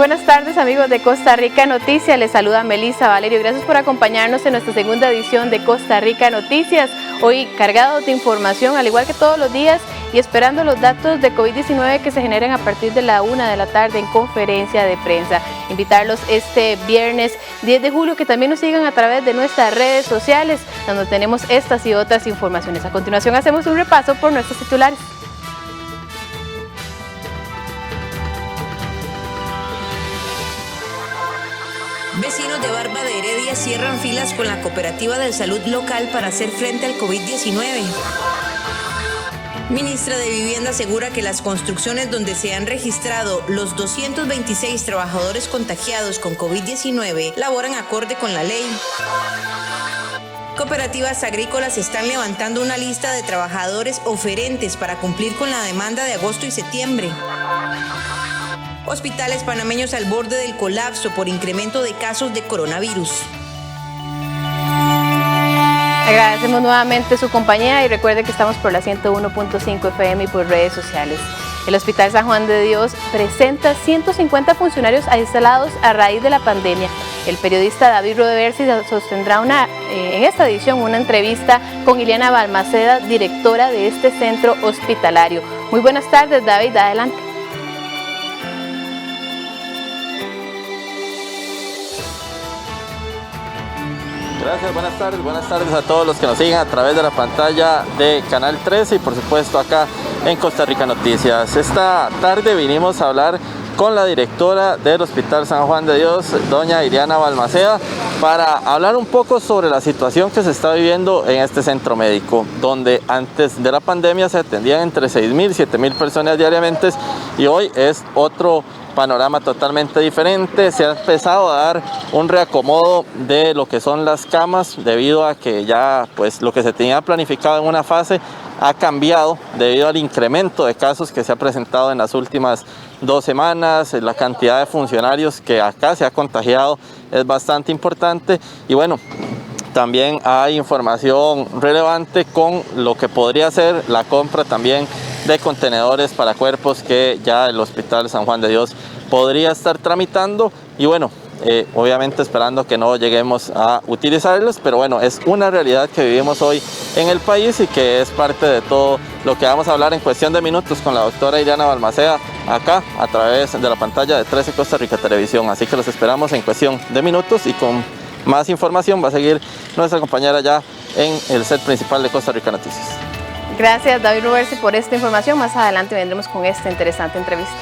buenas tardes, amigos de Costa Rica Noticias. Les saluda Melissa Valerio. Gracias por acompañarnos en nuestra segunda edición de Costa Rica Noticias. Hoy cargados de información, al igual que todos los días, y esperando los datos de COVID-19 que se generen a partir de la 1 de la tarde en conferencia de prensa. Invitarlos este viernes 10 de julio que también nos sigan a través de nuestras redes sociales, donde tenemos estas y otras informaciones. A continuación hacemos un repaso por nuestros titulares. Vecinos de Barba de Heredia cierran filas con la Cooperativa de Salud Local para hacer frente al COVID-19. Ministra de Vivienda asegura que las construcciones donde se han registrado los 226 trabajadores contagiados con COVID-19 laboran acorde con la ley. Cooperativas agrícolas están levantando una lista de trabajadores oferentes para cumplir con la demanda de agosto y septiembre. Hospitales panameños al borde del colapso por incremento de casos de coronavirus. Agradecemos nuevamente su compañía y recuerde que estamos por la 101.5 FM y por redes sociales. El Hospital San Juan de Dios presenta 150 funcionarios aislados a raíz de la pandemia. El periodista David Rodeversi sostendrá en esta edición una entrevista con Ileana Balmaceda, directora de este centro hospitalario. Muy buenas tardes, David, adelante. Gracias, buenas tardes a todos los que nos siguen a través de la pantalla de Canal 13 y por supuesto acá en Costa Rica Noticias. Esta tarde vinimos a hablar con la directora del Hospital San Juan de Dios, doña Ileana Balmaceda, para hablar un poco sobre la situación que se está viviendo en este centro médico, donde antes de la pandemia se atendían entre 6.000 y 7.000 personas diariamente y hoy es otro panorama totalmente diferente. Se ha empezado a dar un reacomodo de lo que son las camas debido a que ya pues lo que se tenía planificado en una fase ha cambiado debido al incremento de casos que se ha presentado en las últimas 2 semanas. La cantidad de funcionarios que acá se ha contagiado es bastante importante y bueno, también hay información relevante con lo que podría ser la compra también de contenedores para cuerpos que ya el Hospital San Juan de Dios podría estar tramitando y bueno, obviamente esperando que no lleguemos a utilizarlos, pero bueno, es una realidad que vivimos hoy en el país y que es parte de todo lo que vamos a hablar en cuestión de minutos con la doctora Ileana Balmaceda acá a través de la pantalla de 13 Costa Rica Televisión, así que los esperamos en cuestión de minutos y con más información va a seguir nuestra compañera ya en el set principal de Costa Rica Noticias. Gracias, David Roversi, por esta información. Más adelante vendremos con esta interesante entrevista.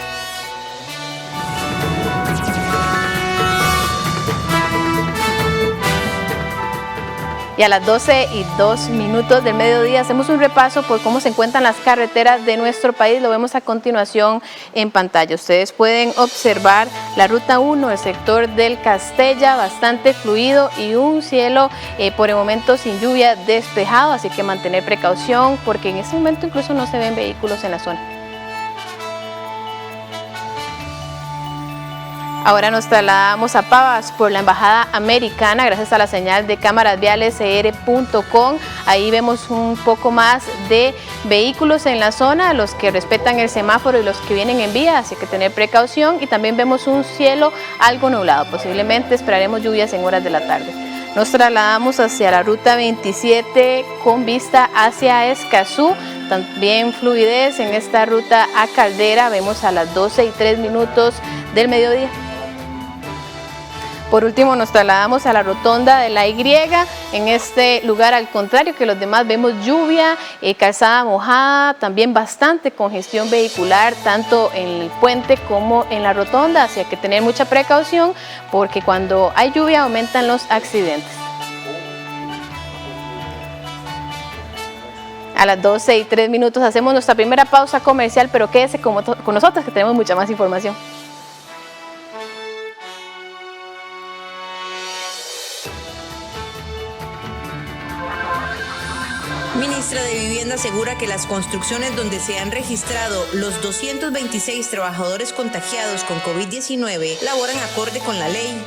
Y a las 12:02 del mediodía hacemos un repaso por cómo se encuentran las carreteras de nuestro país. Lo vemos a continuación en pantalla. Ustedes pueden observar la ruta 1, el sector del Castella, bastante fluido y un cielo por el momento sin lluvia despejado, así que mantener precaución porque en este momento incluso no se ven vehículos en la zona. Ahora nos trasladamos a Pavas por la Embajada Americana gracias a la señal de cámarasvialescr.com. Ahí vemos un poco más de vehículos en la zona, los que respetan el semáforo y los que vienen en vía, así que tener precaución. Y también vemos un cielo algo nublado, posiblemente esperaremos lluvias en horas de la tarde. Nos trasladamos hacia la ruta 27 con vista hacia Escazú. También fluidez en esta ruta a Caldera, vemos a las 12:03 del mediodía. Por último nos trasladamos a la rotonda de la Y, en este lugar al contrario que los demás vemos lluvia, calzada mojada, también bastante congestión vehicular tanto en el puente como en la rotonda, así que hay que tener mucha precaución porque cuando hay lluvia aumentan los accidentes. A las 12:03 hacemos nuestra primera pausa comercial, pero quédese con nosotros que tenemos mucha más información. Ministra de Vivienda asegura que las construcciones donde se han registrado los 226 trabajadores contagiados con COVID-19 laboran acorde con la ley.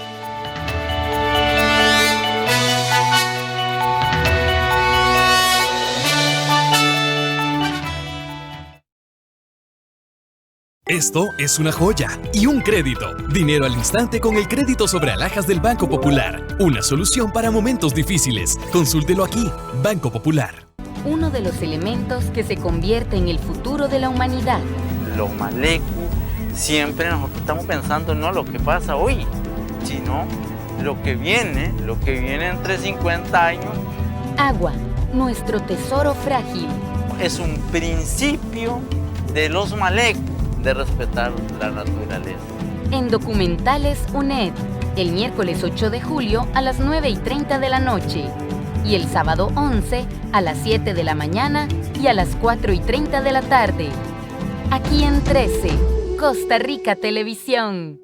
Esto es una joya y un crédito. Dinero al instante con el crédito sobre alhajas del Banco Popular. Una solución para momentos difíciles. Consúltelo aquí, Banco Popular. Uno de los elementos que se convierte en el futuro de la humanidad. Los malecos, siempre nosotros estamos pensando no lo que pasa hoy, sino lo que viene entre 50 años. Agua, nuestro tesoro frágil. Es un principio de los malecos de respetar la naturaleza. En Documentales UNED, el miércoles 8 de julio a las 9:30 de la noche y el sábado 11 a las 7 de la mañana y a las 4:30 de la tarde. Aquí en 13, Costa Rica Televisión.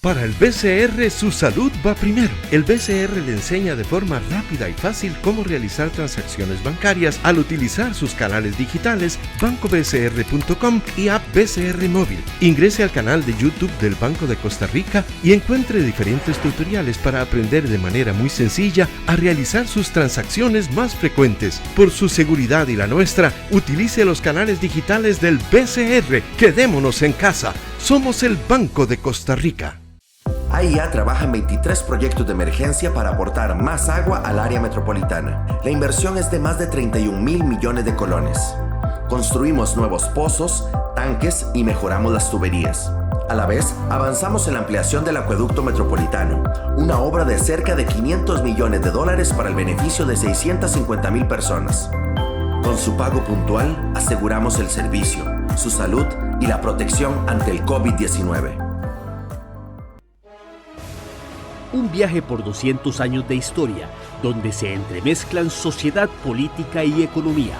Para el BCR, su salud va primero. El BCR le enseña de forma rápida y fácil cómo realizar transacciones bancarias al utilizar sus canales digitales, bancobcr.com y app BCR Móvil. Ingrese al canal de YouTube del Banco de Costa Rica y encuentre diferentes tutoriales para aprender de manera muy sencilla a realizar sus transacciones más frecuentes. Por su seguridad y la nuestra, utilice los canales digitales del BCR. Quedémonos en casa. Somos el Banco de Costa Rica. AIA trabaja en 23 proyectos de emergencia para aportar más agua al área metropolitana. La inversión es de más de 31.000 millones de colones. Construimos nuevos pozos, tanques y mejoramos las tuberías. A la vez, avanzamos en la ampliación del acueducto metropolitano, una obra de cerca de $500 millones para el beneficio de 650.000 personas. Con su pago puntual, aseguramos el servicio, su salud y la protección ante el COVID-19. Un viaje por 200 años de historia, donde se entremezclan sociedad, política y economía.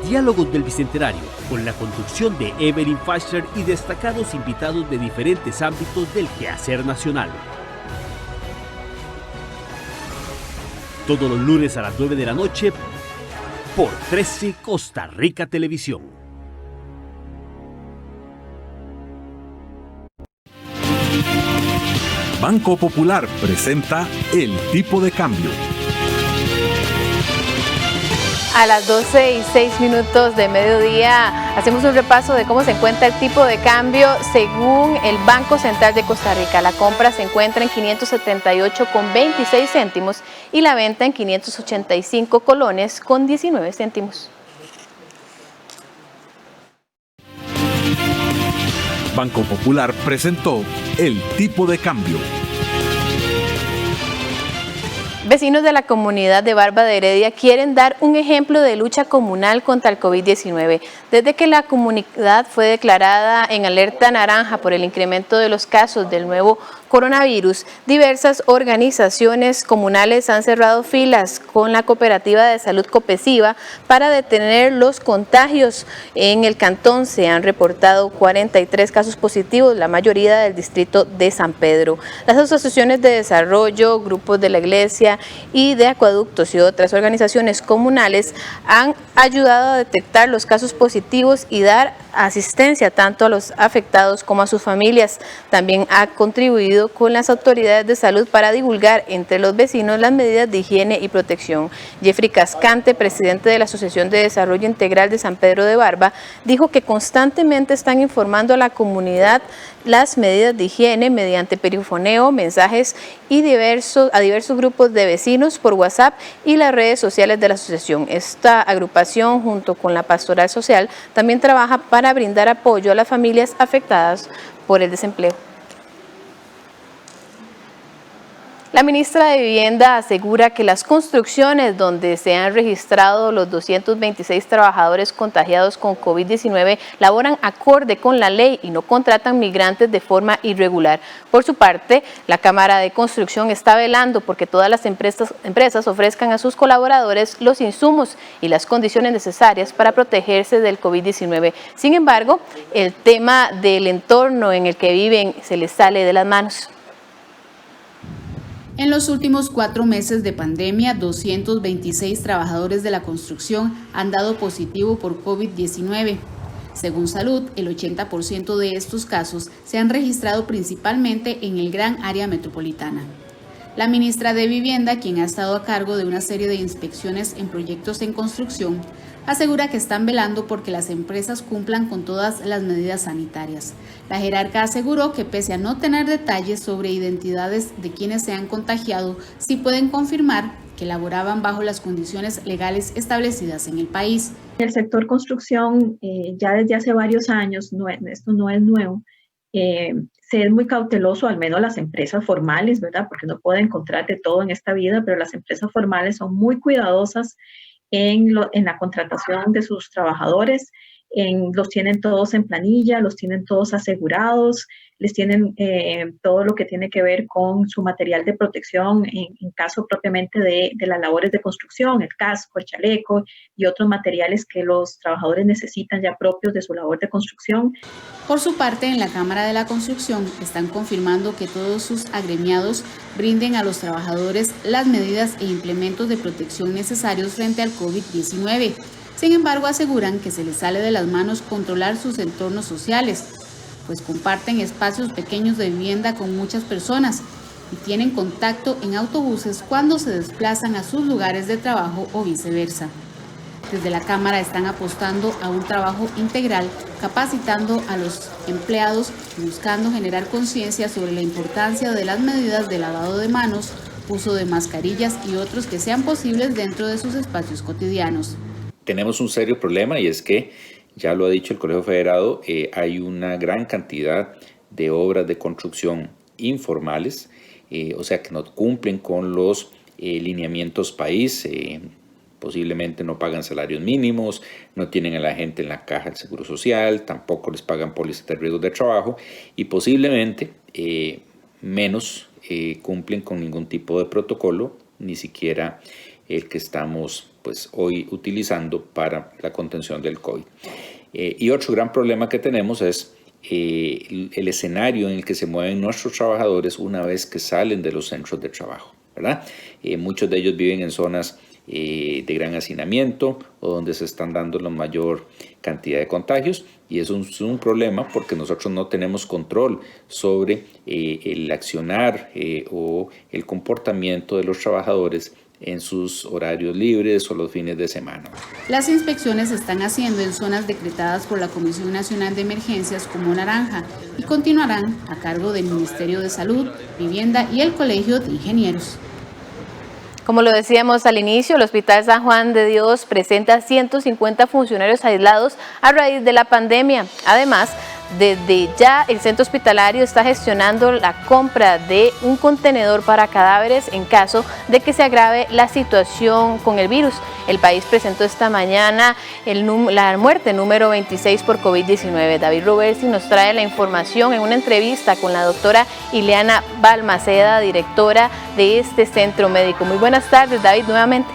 Diálogos del Bicentenario, con la conducción de Evelyn Fasher y destacados invitados de diferentes ámbitos del quehacer nacional. Todos los lunes a las 9 de la noche, por 13 Costa Rica Televisión. Banco Popular presenta El Tipo de Cambio. A las 12:06 de mediodía hacemos un repaso de cómo se encuentra el tipo de cambio según el Banco Central de Costa Rica. La compra se encuentra en 578,26 céntimos y la venta en 585 colones con 19 céntimos. Banco Popular presentó El Tipo de Cambio. Vecinos de la comunidad de Barba de Heredia quieren dar un ejemplo de lucha comunal contra el COVID-19. Desde que la comunidad fue declarada en alerta naranja por el incremento de los casos del nuevo coronavirus, diversas organizaciones comunales han cerrado filas con la Cooperativa de Salud Copesiva para detener los contagios. En el cantón se han reportado 43 casos positivos, la mayoría del distrito de San Pedro. Las asociaciones de desarrollo, grupos de la iglesia y de acueductos y otras organizaciones comunales han ayudado a detectar los casos positivos y dar asistencia tanto a los afectados como a sus familias. También ha contribuido con las autoridades de salud para divulgar entre los vecinos las medidas de higiene y protección. Jeffrey Cascante, presidente de la Asociación de Desarrollo Integral de San Pedro de Barba, dijo que constantemente están informando a la comunidad las medidas de higiene mediante perifoneo, mensajes y a diversos grupos de vecinos por WhatsApp y las redes sociales de la asociación. Esta agrupación, junto con la Pastoral Social, también trabaja para brindar apoyo a las familias afectadas por el desempleo. La ministra de Vivienda asegura que las construcciones donde se han registrado los 226 trabajadores contagiados con COVID-19 laboran acorde con la ley y no contratan migrantes de forma irregular. Por su parte, la Cámara de Construcción está velando porque todas las empresas ofrezcan a sus colaboradores los insumos y las condiciones necesarias para protegerse del COVID-19. Sin embargo, el tema del entorno en el que viven se les sale de las manos. En los últimos 4 meses de pandemia, 226 trabajadores de la construcción han dado positivo por COVID-19. Según Salud, el 80% de estos casos se han registrado principalmente en el gran área metropolitana. La ministra de Vivienda, quien ha estado a cargo de una serie de inspecciones en proyectos en construcción, asegura que están velando porque las empresas cumplan con todas las medidas sanitarias. La jerarca aseguró que pese a no tener detalles sobre identidades de quienes se han contagiado, sí pueden confirmar que laboraban bajo las condiciones legales establecidas en el país. El sector construcción ya desde hace varios años, esto no es nuevo, se es muy cauteloso, al menos las empresas formales, ¿verdad? Porque no puede encontrar de todo en esta vida, pero las empresas formales son muy cuidadosas en la contratación de sus trabajadores, los tienen todos en planilla, los tienen todos asegurados, les tienen todo lo que tiene que ver con su material de protección en caso propiamente de las labores de construcción, el casco, el chaleco y otros materiales que los trabajadores necesitan ya propios de su labor de construcción. Por su parte, en la Cámara de la Construcción están confirmando que todos sus agremiados brinden a los trabajadores las medidas e implementos de protección necesarios frente al COVID-19. Sin embargo, aseguran que se les sale de las manos controlar sus entornos sociales, pues comparten espacios pequeños de vivienda con muchas personas y tienen contacto en autobuses cuando se desplazan a sus lugares de trabajo o viceversa. Desde la Cámara están apostando a un trabajo integral, capacitando a los empleados y buscando generar conciencia sobre la importancia de las medidas de lavado de manos, uso de mascarillas y otros que sean posibles dentro de sus espacios cotidianos. Tenemos un serio problema y es que, ya lo ha dicho el Colegio Federado, hay una gran cantidad de obras de construcción informales, o sea que no cumplen con los lineamientos país, posiblemente no pagan salarios mínimos, no tienen a la gente en la caja del Seguro Social, tampoco les pagan pólizas de riesgos de trabajo y posiblemente menos cumplen con ningún tipo de protocolo, ni siquiera el que estamos pues, hoy utilizando para la contención del COVID. Y otro gran problema que tenemos es el escenario en el que se mueven nuestros trabajadores una vez que salen de los centros de trabajo, ¿verdad? Muchos de ellos viven en zonas de gran hacinamiento o donde se están dando la mayor cantidad de contagios y eso es un problema porque nosotros no tenemos control sobre el accionar o el comportamiento de los trabajadores en sus horarios libres o los fines de semana. Las inspecciones se están haciendo en zonas decretadas por la Comisión Nacional de Emergencias como naranja y continuarán a cargo del Ministerio de Salud, Vivienda y el Colegio de Ingenieros. Como lo decíamos al inicio, el Hospital San Juan de Dios presenta 150 funcionarios aislados a raíz de la pandemia. Además, desde ya el centro hospitalario está gestionando la compra de un contenedor para cadáveres en caso de que se agrave la situación con el virus. El país presentó esta mañana la muerte número 26 por COVID-19. David Robertsi nos trae la información en una entrevista con la doctora Ileana Balmaceda, directora de este centro médico. Muy buenas tardes, David, nuevamente.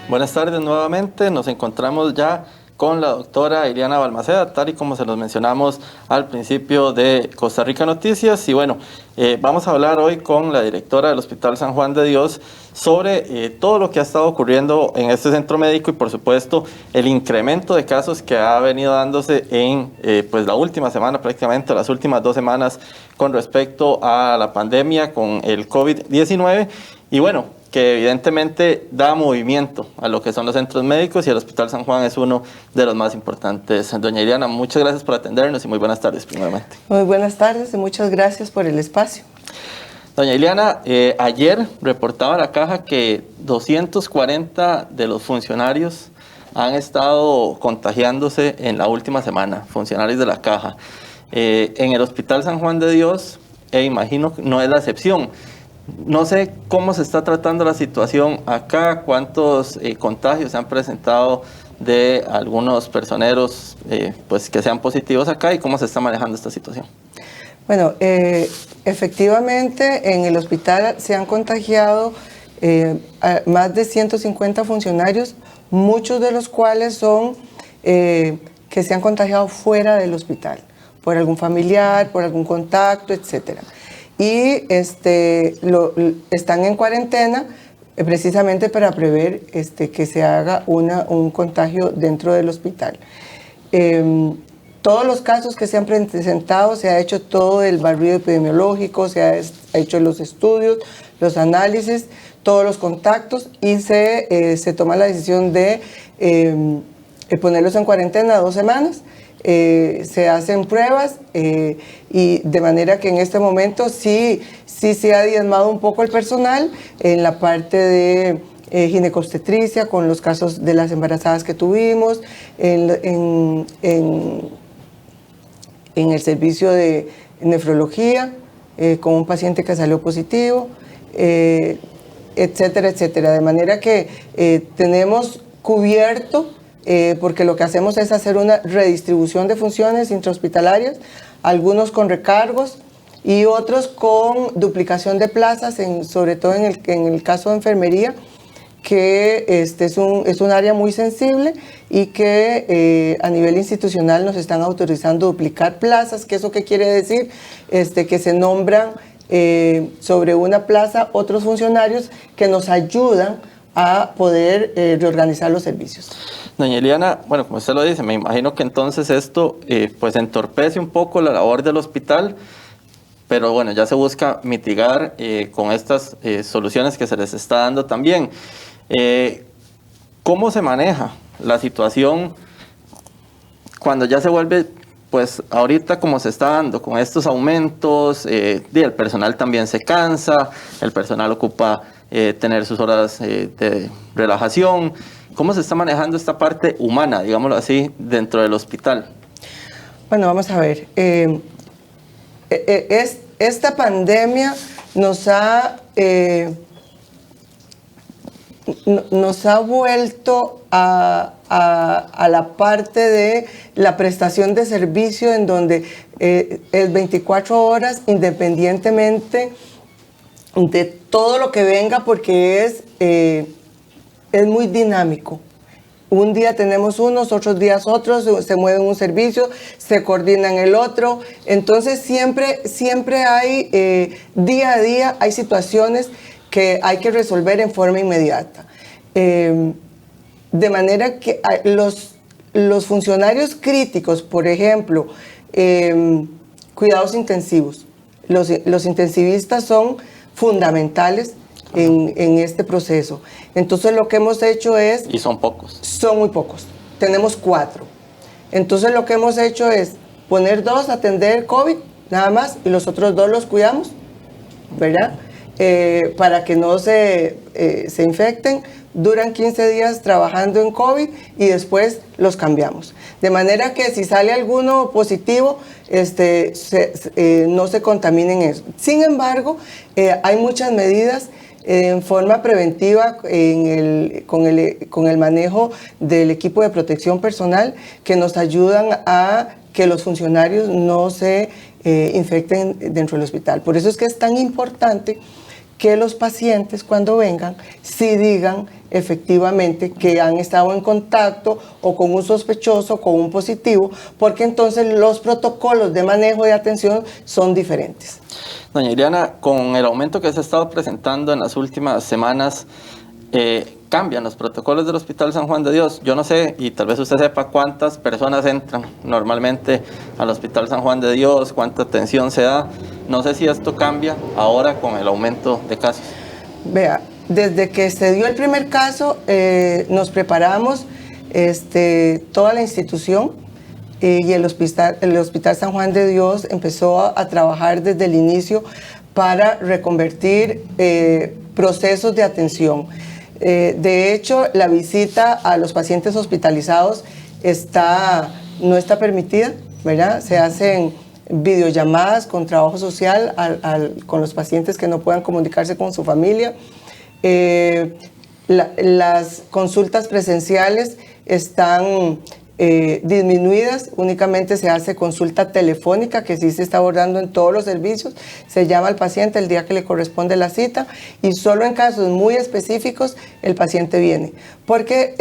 Buenas tardes nuevamente, nos encontramos ya con la doctora Ileana Balmaceda, tal y como se los mencionamos al principio de Costa Rica Noticias. Y bueno, vamos a hablar hoy con la directora del Hospital San Juan de Dios sobre todo lo que ha estado ocurriendo en este centro médico y por supuesto el incremento de casos que ha venido dándose en pues la última semana, prácticamente las últimas 2 semanas con respecto a la pandemia con el COVID-19. Y bueno, que evidentemente da movimiento a lo que son los centros médicos y el Hospital San Juan es uno de los más importantes. Doña Ileana, muchas gracias por atendernos y muy buenas tardes primeramente. Muy buenas tardes y muchas gracias por el espacio. Doña Ileana, ayer reportaba la caja que 240 de los funcionarios han estado contagiándose en la última semana, funcionarios de la caja. En el Hospital San Juan de Dios, imagino que no es la excepción. No sé cómo se está tratando la situación acá, cuántos contagios se han presentado de algunos personeros pues que sean positivos acá y cómo se está manejando esta situación. Bueno, efectivamente en el hospital se han contagiado más de 150 funcionarios, muchos de los cuales son que se han contagiado fuera del hospital, por algún familiar, por algún contacto, etcétera. Y están en cuarentena precisamente para prever que se haga un contagio dentro del hospital. Todos los casos que se han presentado, se ha hecho todo el barrido epidemiológico, se ha hecho los estudios, los análisis, todos los contactos y se toma la decisión de ponerlos en cuarentena 2 semanas. Se hacen pruebas y de manera que en este momento sí se ha diezmado un poco el personal en la parte de ginecobstetricia, con los casos de las embarazadas que tuvimos, en el servicio de nefrología, con un paciente que salió positivo, etcétera, etcétera. De manera que tenemos cubierto, porque lo que hacemos es hacer una redistribución de funciones intrahospitalarias, algunos con recargos y otros con duplicación de plazas, sobre todo en el caso de enfermería, que es un área muy sensible y que a nivel institucional nos están autorizando duplicar plazas. ¿Que eso qué quiere decir? Que se nombran sobre una plaza otros funcionarios que nos ayudan a poder reorganizar los servicios. Doña Eliana, bueno, como usted lo dice, me imagino que entonces esto pues entorpece un poco la labor del hospital, pero bueno, ya se busca mitigar con estas soluciones que se les está dando también. ¿Cómo se maneja la situación cuando ya se vuelve, pues ahorita como se está dando con estos aumentos, el personal también se cansa, el personal ocupa tener sus horas de relajación? ¿Cómo se está manejando esta parte humana, digámoslo así, dentro del hospital? Bueno, vamos a ver. Esta pandemia nos ha vuelto a la parte de la prestación de servicio, en donde es 24 horas independientemente de todo lo que venga, porque es muy dinámico. Un día tenemos unos, otros días otros, se mueve un servicio, se coordina en el otro. Entonces siempre hay, día a día, hay situaciones que hay que resolver en forma inmediata. De manera que los funcionarios críticos, por ejemplo, cuidados intensivos, los intensivistas son fundamentales en este proceso. Entonces lo que hemos hecho es... ¿Y son pocos? Son muy pocos. Tenemos 4. Entonces lo que hemos hecho es poner 2 a atender COVID, nada más, y los otros 2 los cuidamos, ¿verdad? Para que no se infecten. Duran 15 días trabajando en COVID y después los cambiamos. De manera que si sale alguno positivo, no se contaminen eso. Sin embargo, hay muchas medidas en forma preventiva con el manejo del equipo de protección personal que nos ayudan a que los funcionarios no se infecten dentro del hospital. Por eso es que es tan importante que los pacientes, cuando vengan, sí digan efectivamente que han estado en contacto o con un sospechoso, con un positivo, porque entonces los protocolos de manejo de atención son diferentes. Doña Eliana, con el aumento que se ha estado presentando en las últimas semanas, cambian los protocolos del Hospital San Juan de Dios. Yo no sé, y tal vez usted sepa cuántas personas entran normalmente al Hospital San Juan de Dios, cuánta atención se da. No sé si esto cambia ahora con el aumento de casos. Vea, desde que se dio el primer caso, nos preparamos, toda la institución y el Hospital San Juan de Dios empezó a trabajar desde el inicio para reconvertir procesos de atención. De hecho, la visita a los pacientes hospitalizados no está permitida, ¿verdad? Se hacen videollamadas con trabajo social con los pacientes que no puedan comunicarse con su familia. Las consultas presenciales están disminuidas, únicamente se hace consulta telefónica, que sí se está abordando en todos los servicios. Se llama al paciente el día que le corresponde la cita y solo en casos muy específicos el paciente viene, porque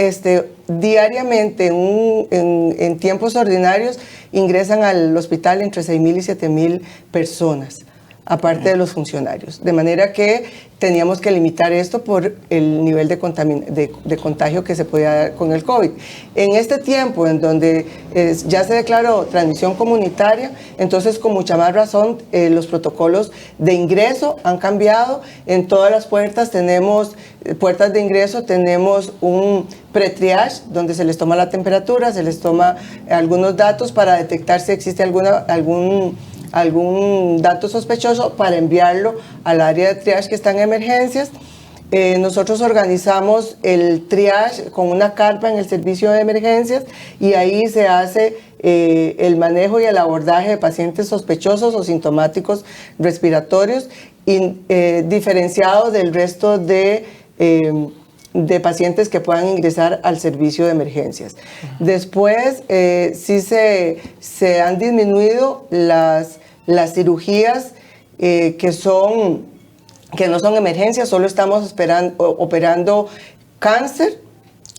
diariamente en tiempos ordinarios ingresan al hospital entre 6.000 y 7.000 personas, aparte de los funcionarios. De manera que teníamos que limitar esto por el nivel de contagio que se podía dar con el COVID. En este tiempo en donde ya se declaró transmisión comunitaria, entonces con mucha más razón los protocolos de ingreso han cambiado. En todas las puertas de ingreso tenemos un pre-triage donde se les toma la temperatura, se les toma algunos datos para detectar si existe algún dato sospechoso para enviarlo al área de triage que está en emergencias. Nosotros organizamos el triage con una carpa en el servicio de emergencias y ahí se hace el manejo y el abordaje de pacientes sospechosos o sintomáticos respiratorios diferenciados del resto de pacientes que puedan ingresar al servicio de emergencias. Después, sí se han disminuido las cirugías que no son emergencias, solo estamos operando cáncer,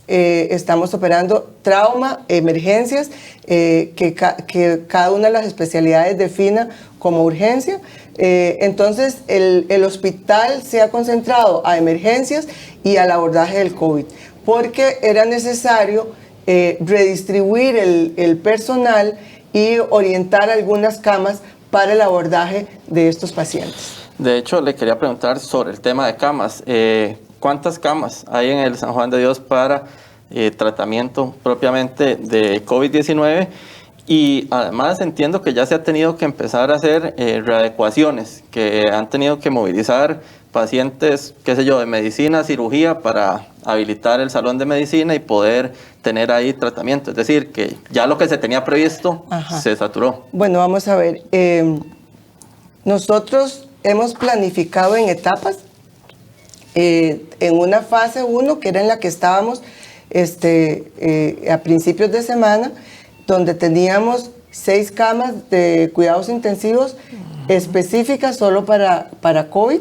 estamos operando trauma, emergencias, que cada una de las especialidades defina como urgencia. Entonces, el hospital se ha concentrado a emergencias y al abordaje del COVID, porque era necesario redistribuir el personal y orientar algunas camas para el abordaje de estos pacientes. De hecho, le quería preguntar sobre el tema de camas. ¿Cuántas camas hay en el San Juan de Dios para tratamiento propiamente de COVID-19? Y además entiendo que ya se ha tenido que empezar a hacer readecuaciones, que han tenido que movilizar pacientes, qué sé yo, de medicina, cirugía, para habilitar el salón de medicina y poder tener ahí tratamiento. Es decir, que ya lo que se tenía previsto se saturó. Bueno, vamos a ver. Nosotros hemos planificado en etapas, en una fase 1, que era en la que estábamos a principios de semana, donde teníamos 6 camas de cuidados intensivos específicas solo para COVID.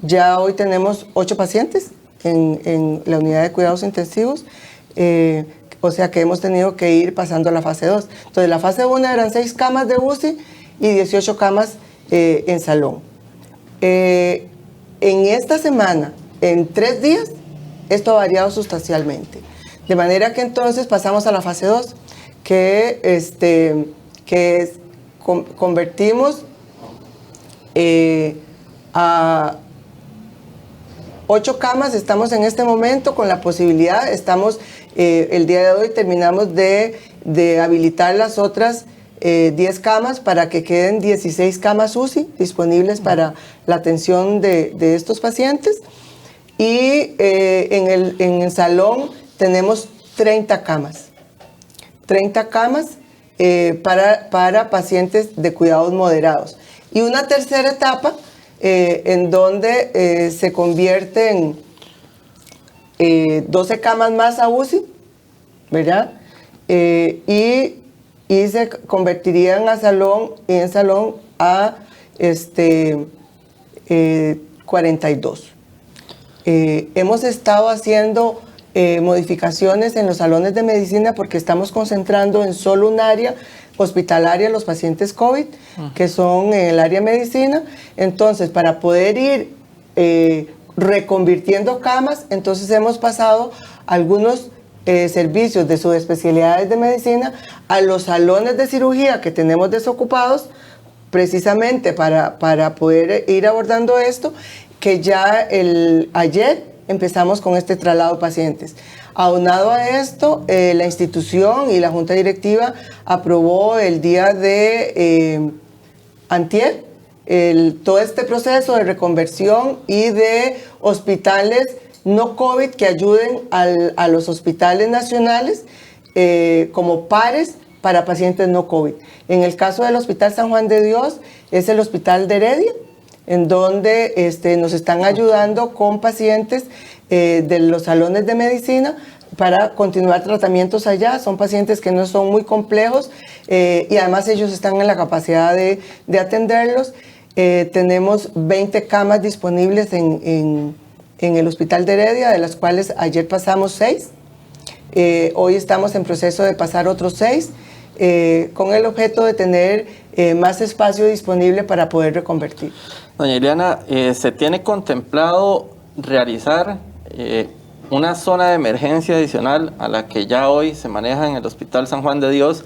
Ya hoy tenemos 8 pacientes en la unidad de cuidados intensivos, o sea que hemos tenido que ir pasando a la fase 2. Entonces, la fase 1 eran 6 camas de UCI y 18 camas en salón. En esta semana, en 3 días, esto ha variado sustancialmente. De manera que entonces pasamos a la fase 2, convertimos a 8 camas. Estamos en este momento con la posibilidad, el día de hoy terminamos de habilitar las otras 10 camas para que queden 16 camas UCI disponibles para la atención de estos pacientes. Y en el salón tenemos 30 camas. 30 camas para pacientes de cuidados moderados. Y una tercera etapa en donde se convierten 12 camas más a UCI, ¿verdad? Y se convertirían en salón a 42. Hemos estado haciendo modificaciones en los salones de medicina porque estamos concentrando en solo un área hospitalaria los pacientes COVID, que son en el área de medicina. Entonces, para poder ir reconvirtiendo camas, entonces hemos pasado algunos servicios de subespecialidades de medicina a los salones de cirugía que tenemos desocupados, precisamente para poder ir abordando esto, que ya ayer empezamos con este traslado de pacientes. Aunado a esto, la institución y la junta directiva aprobó el día de antier todo este proceso de reconversión y de hospitales no COVID que ayuden a los hospitales nacionales como pares para pacientes no COVID. En el caso del Hospital San Juan de Dios, es el Hospital de Heredia, en donde nos están ayudando con pacientes de los salones de medicina para continuar tratamientos allá. Son pacientes que no son muy complejos y además ellos están en la capacidad de atenderlos. Tenemos 20 camas disponibles en el Hospital de Heredia, de las cuales ayer pasamos 6. Hoy estamos en proceso de pasar otros 6. con el objeto de tener más espacio disponible para poder reconvertir. Doña Ileana, ¿se tiene contemplado realizar una zona de emergencia adicional a la que ya hoy se maneja en el Hospital San Juan de Dios?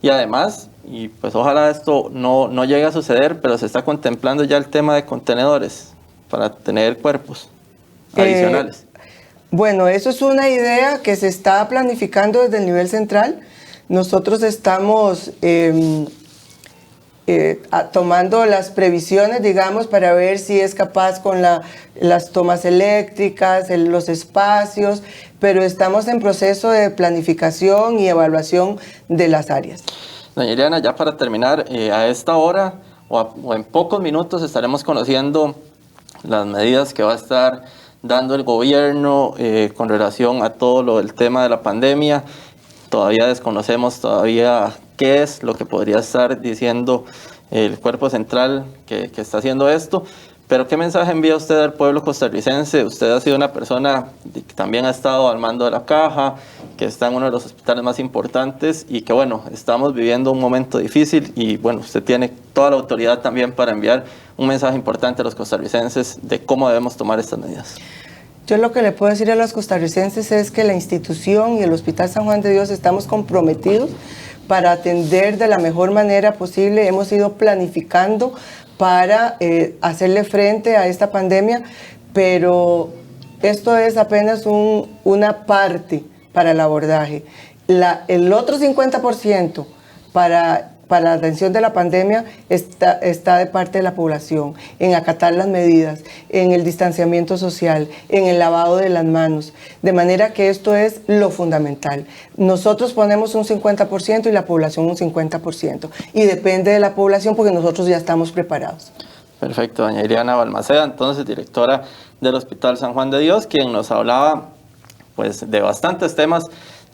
Y además, y pues ojalá esto no llegue a suceder, pero se está contemplando ya el tema de contenedores para tener cuerpos adicionales. Bueno, eso es una idea que se está planificando desde el nivel central. Nosotros estamos tomando las previsiones, digamos, para ver si es capaz con las tomas eléctricas, los espacios, pero estamos en proceso de planificación y evaluación de las áreas. Doña Ileana, ya para terminar, a esta hora o en pocos minutos estaremos conociendo las medidas que va a estar dando el gobierno con relación a todo lo del tema de la pandemia. Todavía desconocemos qué es lo que podría estar diciendo el cuerpo central que está haciendo esto, pero ¿qué mensaje envía usted al pueblo costarricense? Usted ha sido una persona que también ha estado al mando de la caja, que está en uno de los hospitales más importantes y que bueno, estamos viviendo un momento difícil y bueno, usted tiene toda la autoridad también para enviar un mensaje importante a los costarricenses de cómo debemos tomar estas medidas. Yo lo que le puedo decir a los costarricenses es que la institución y el Hospital San Juan de Dios estamos comprometidos para atender de la mejor manera posible. Hemos ido planificando para hacerle frente a esta pandemia, pero esto es apenas una parte para el abordaje. El otro 50% para la atención de la pandemia está de parte de la población, en acatar las medidas, en el distanciamiento social, en el lavado de las manos, de manera que esto es lo fundamental. Nosotros ponemos un 50% y la población un 50%, y depende de la población porque nosotros ya estamos preparados. Perfecto, doña Ileana Balmaceda, entonces directora del Hospital San Juan de Dios, quien nos hablaba pues de bastantes temas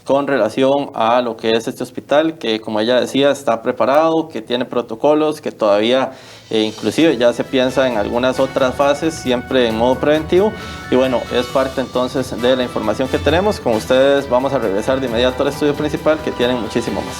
con relación a lo que es este hospital, que como ella decía está preparado, que tiene protocolos, que todavía inclusive ya se piensa en algunas otras fases, siempre en modo preventivo. Y bueno, es parte entonces de la información que tenemos. Con ustedes vamos a regresar de inmediato al estudio principal, que tienen muchísimo más.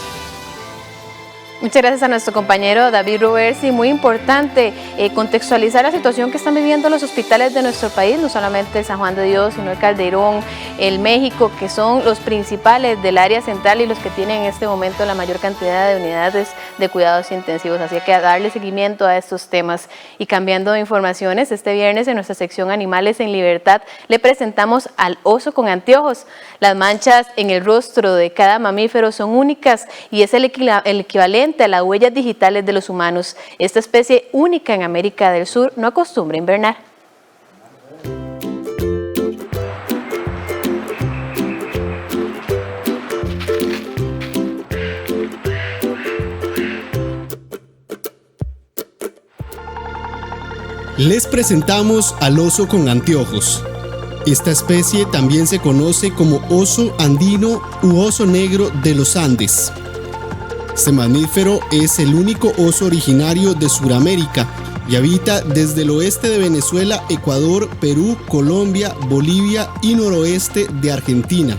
Muchas gracias a nuestro compañero David Roversi. Muy importante contextualizar la situación que están viviendo los hospitales de nuestro país, no solamente el San Juan de Dios, sino el Calderón, el México, que son los principales del área central y los que tienen en este momento la mayor cantidad de unidades de cuidados intensivos. Así que a darle seguimiento a estos temas. Y cambiando de informaciones, este viernes en nuestra sección Animales en Libertad le presentamos al oso con anteojos. Las manchas en el rostro de cada mamífero son únicas y es el equivalente a las huellas digitales de los humanos. Esta especie única en América del Sur no acostumbra invernar. Les presentamos al oso con anteojos. Esta especie también se conoce como oso andino u oso negro de los Andes. Este mamífero es el único oso originario de Sudamérica y habita desde el oeste de Venezuela, Ecuador, Perú, Colombia, Bolivia y noroeste de Argentina.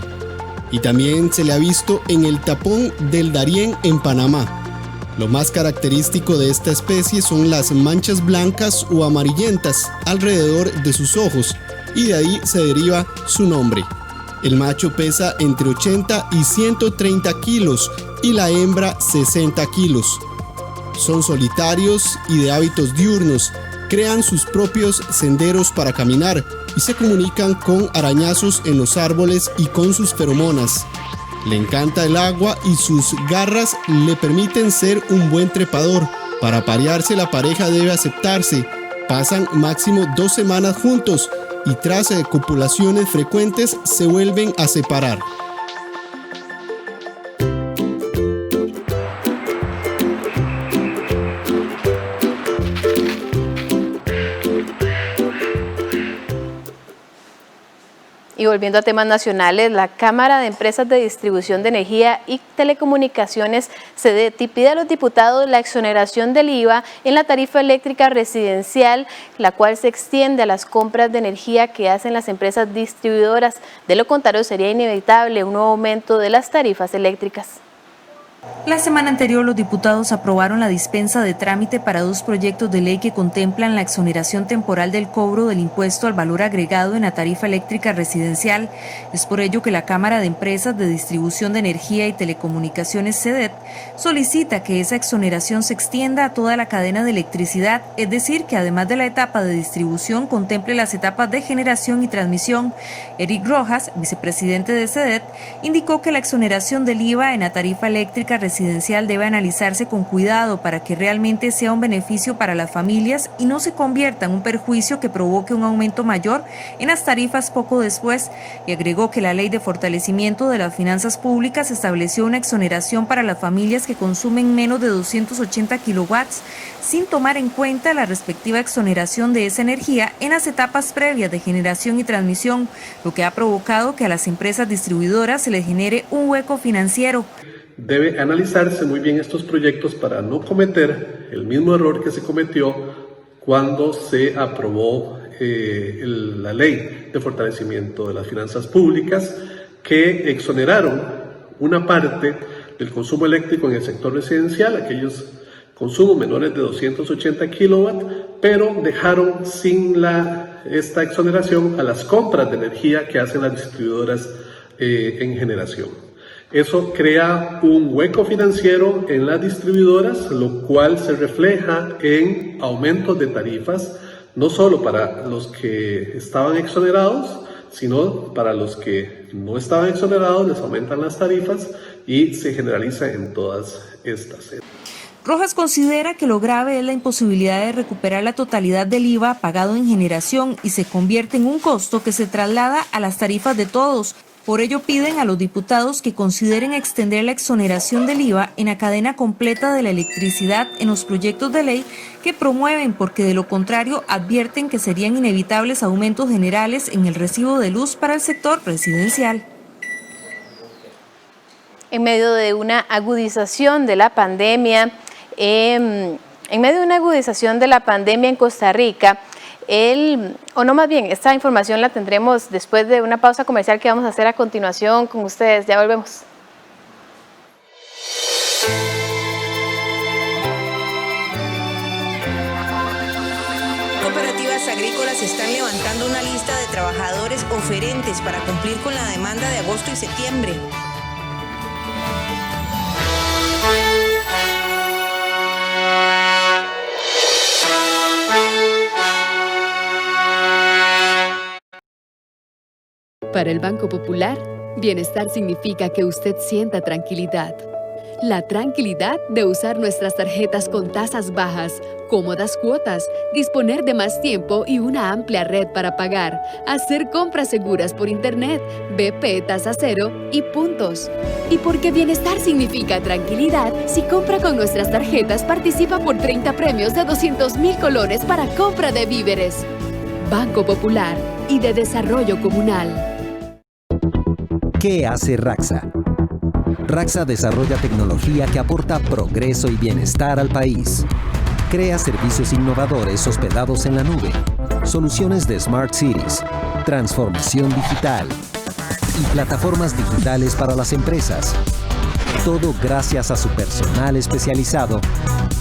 Y también se le ha visto en el tapón del Darién en Panamá. Lo más característico de esta especie son las manchas blancas o amarillentas alrededor de sus ojos, y de ahí se deriva su nombre. El macho pesa entre 80 y 130 kilos y la hembra 60 kilos. Son solitarios y de hábitos diurnos, crean sus propios senderos para caminar y se comunican con arañazos en los árboles y con sus feromonas. Le encanta el agua y sus garras le permiten ser un buen trepador. Para aparearse la pareja debe aceptarse. Pasan máximo 2 semanas juntos y tras copulaciones frecuentes se vuelven a separar. Y volviendo a temas nacionales, la Cámara de Empresas de Distribución de Energía y Telecomunicaciones, CDETI, pide a los diputados la exoneración del IVA en la tarifa eléctrica residencial, la cual se extiende a las compras de energía que hacen las empresas distribuidoras. De lo contrario, sería inevitable un nuevo aumento de las tarifas eléctricas. La semana anterior, los diputados aprobaron la dispensa de trámite para 2 proyectos de ley que contemplan la exoneración temporal del cobro del impuesto al valor agregado en la tarifa eléctrica residencial. Es por ello que la Cámara de Empresas de Distribución de Energía y Telecomunicaciones, CEDET, solicita que esa exoneración se extienda a toda la cadena de electricidad, es decir, que además de la etapa de distribución, contemple las etapas de generación y transmisión. Eric Rojas, vicepresidente de CEDET, indicó que la exoneración del IVA en la tarifa eléctrica residencial debe analizarse con cuidado para que realmente sea un beneficio para las familias y no se convierta en un perjuicio que provoque un aumento mayor en las tarifas poco después, y agregó que la Ley de Fortalecimiento de las Finanzas Públicas estableció una exoneración para las familias que consumen menos de 280 kilowatts, sin tomar en cuenta la respectiva exoneración de esa energía en las etapas previas de generación y transmisión, lo que ha provocado que a las empresas distribuidoras se les genere un hueco financiero. Debe analizarse muy bien estos proyectos para no cometer el mismo error que se cometió cuando se aprobó la Ley de Fortalecimiento de las Finanzas Públicas, que exoneraron una parte del consumo eléctrico en el sector residencial, aquellos consumos menores de 280 kilowatts, pero dejaron sin esta exoneración a las compras de energía que hacen las distribuidoras en generación. Eso crea un hueco financiero en las distribuidoras, lo cual se refleja en aumentos de tarifas, no solo para los que estaban exonerados, sino para los que no estaban exonerados, les aumentan las tarifas y se generaliza en todas estas. Rojas considera que lo grave es la imposibilidad de recuperar la totalidad del IVA pagado en generación y se convierte en un costo que se traslada a las tarifas de todos. Por ello piden a los diputados que consideren extender la exoneración del IVA en la cadena completa de la electricidad en los proyectos de ley que promueven, porque de lo contrario advierten que serían inevitables aumentos generales en el recibo de luz para el sector residencial. En medio de una agudización de la pandemia, en Costa Rica, esta información la tendremos después de una pausa comercial que vamos a hacer a continuación con ustedes. Ya volvemos. Cooperativas agrícolas están levantando una lista de trabajadores oferentes para cumplir con la demanda de agosto y septiembre. Para el Banco Popular, bienestar significa que usted sienta tranquilidad. La tranquilidad de usar nuestras tarjetas con tasas bajas, cómodas cuotas, disponer de más tiempo y una amplia red para pagar, hacer compras seguras por Internet, BP tasa cero y puntos. Y porque bienestar significa tranquilidad, si compra con nuestras tarjetas participa por 30 premios de 200,000 colones para compra de víveres. Banco Popular y de Desarrollo Comunal. ¿Qué hace Raxa? Raxa desarrolla tecnología que aporta progreso y bienestar al país. Crea servicios innovadores hospedados en la nube, soluciones de Smart Cities, transformación digital y plataformas digitales para las empresas. Todo gracias a su personal especializado,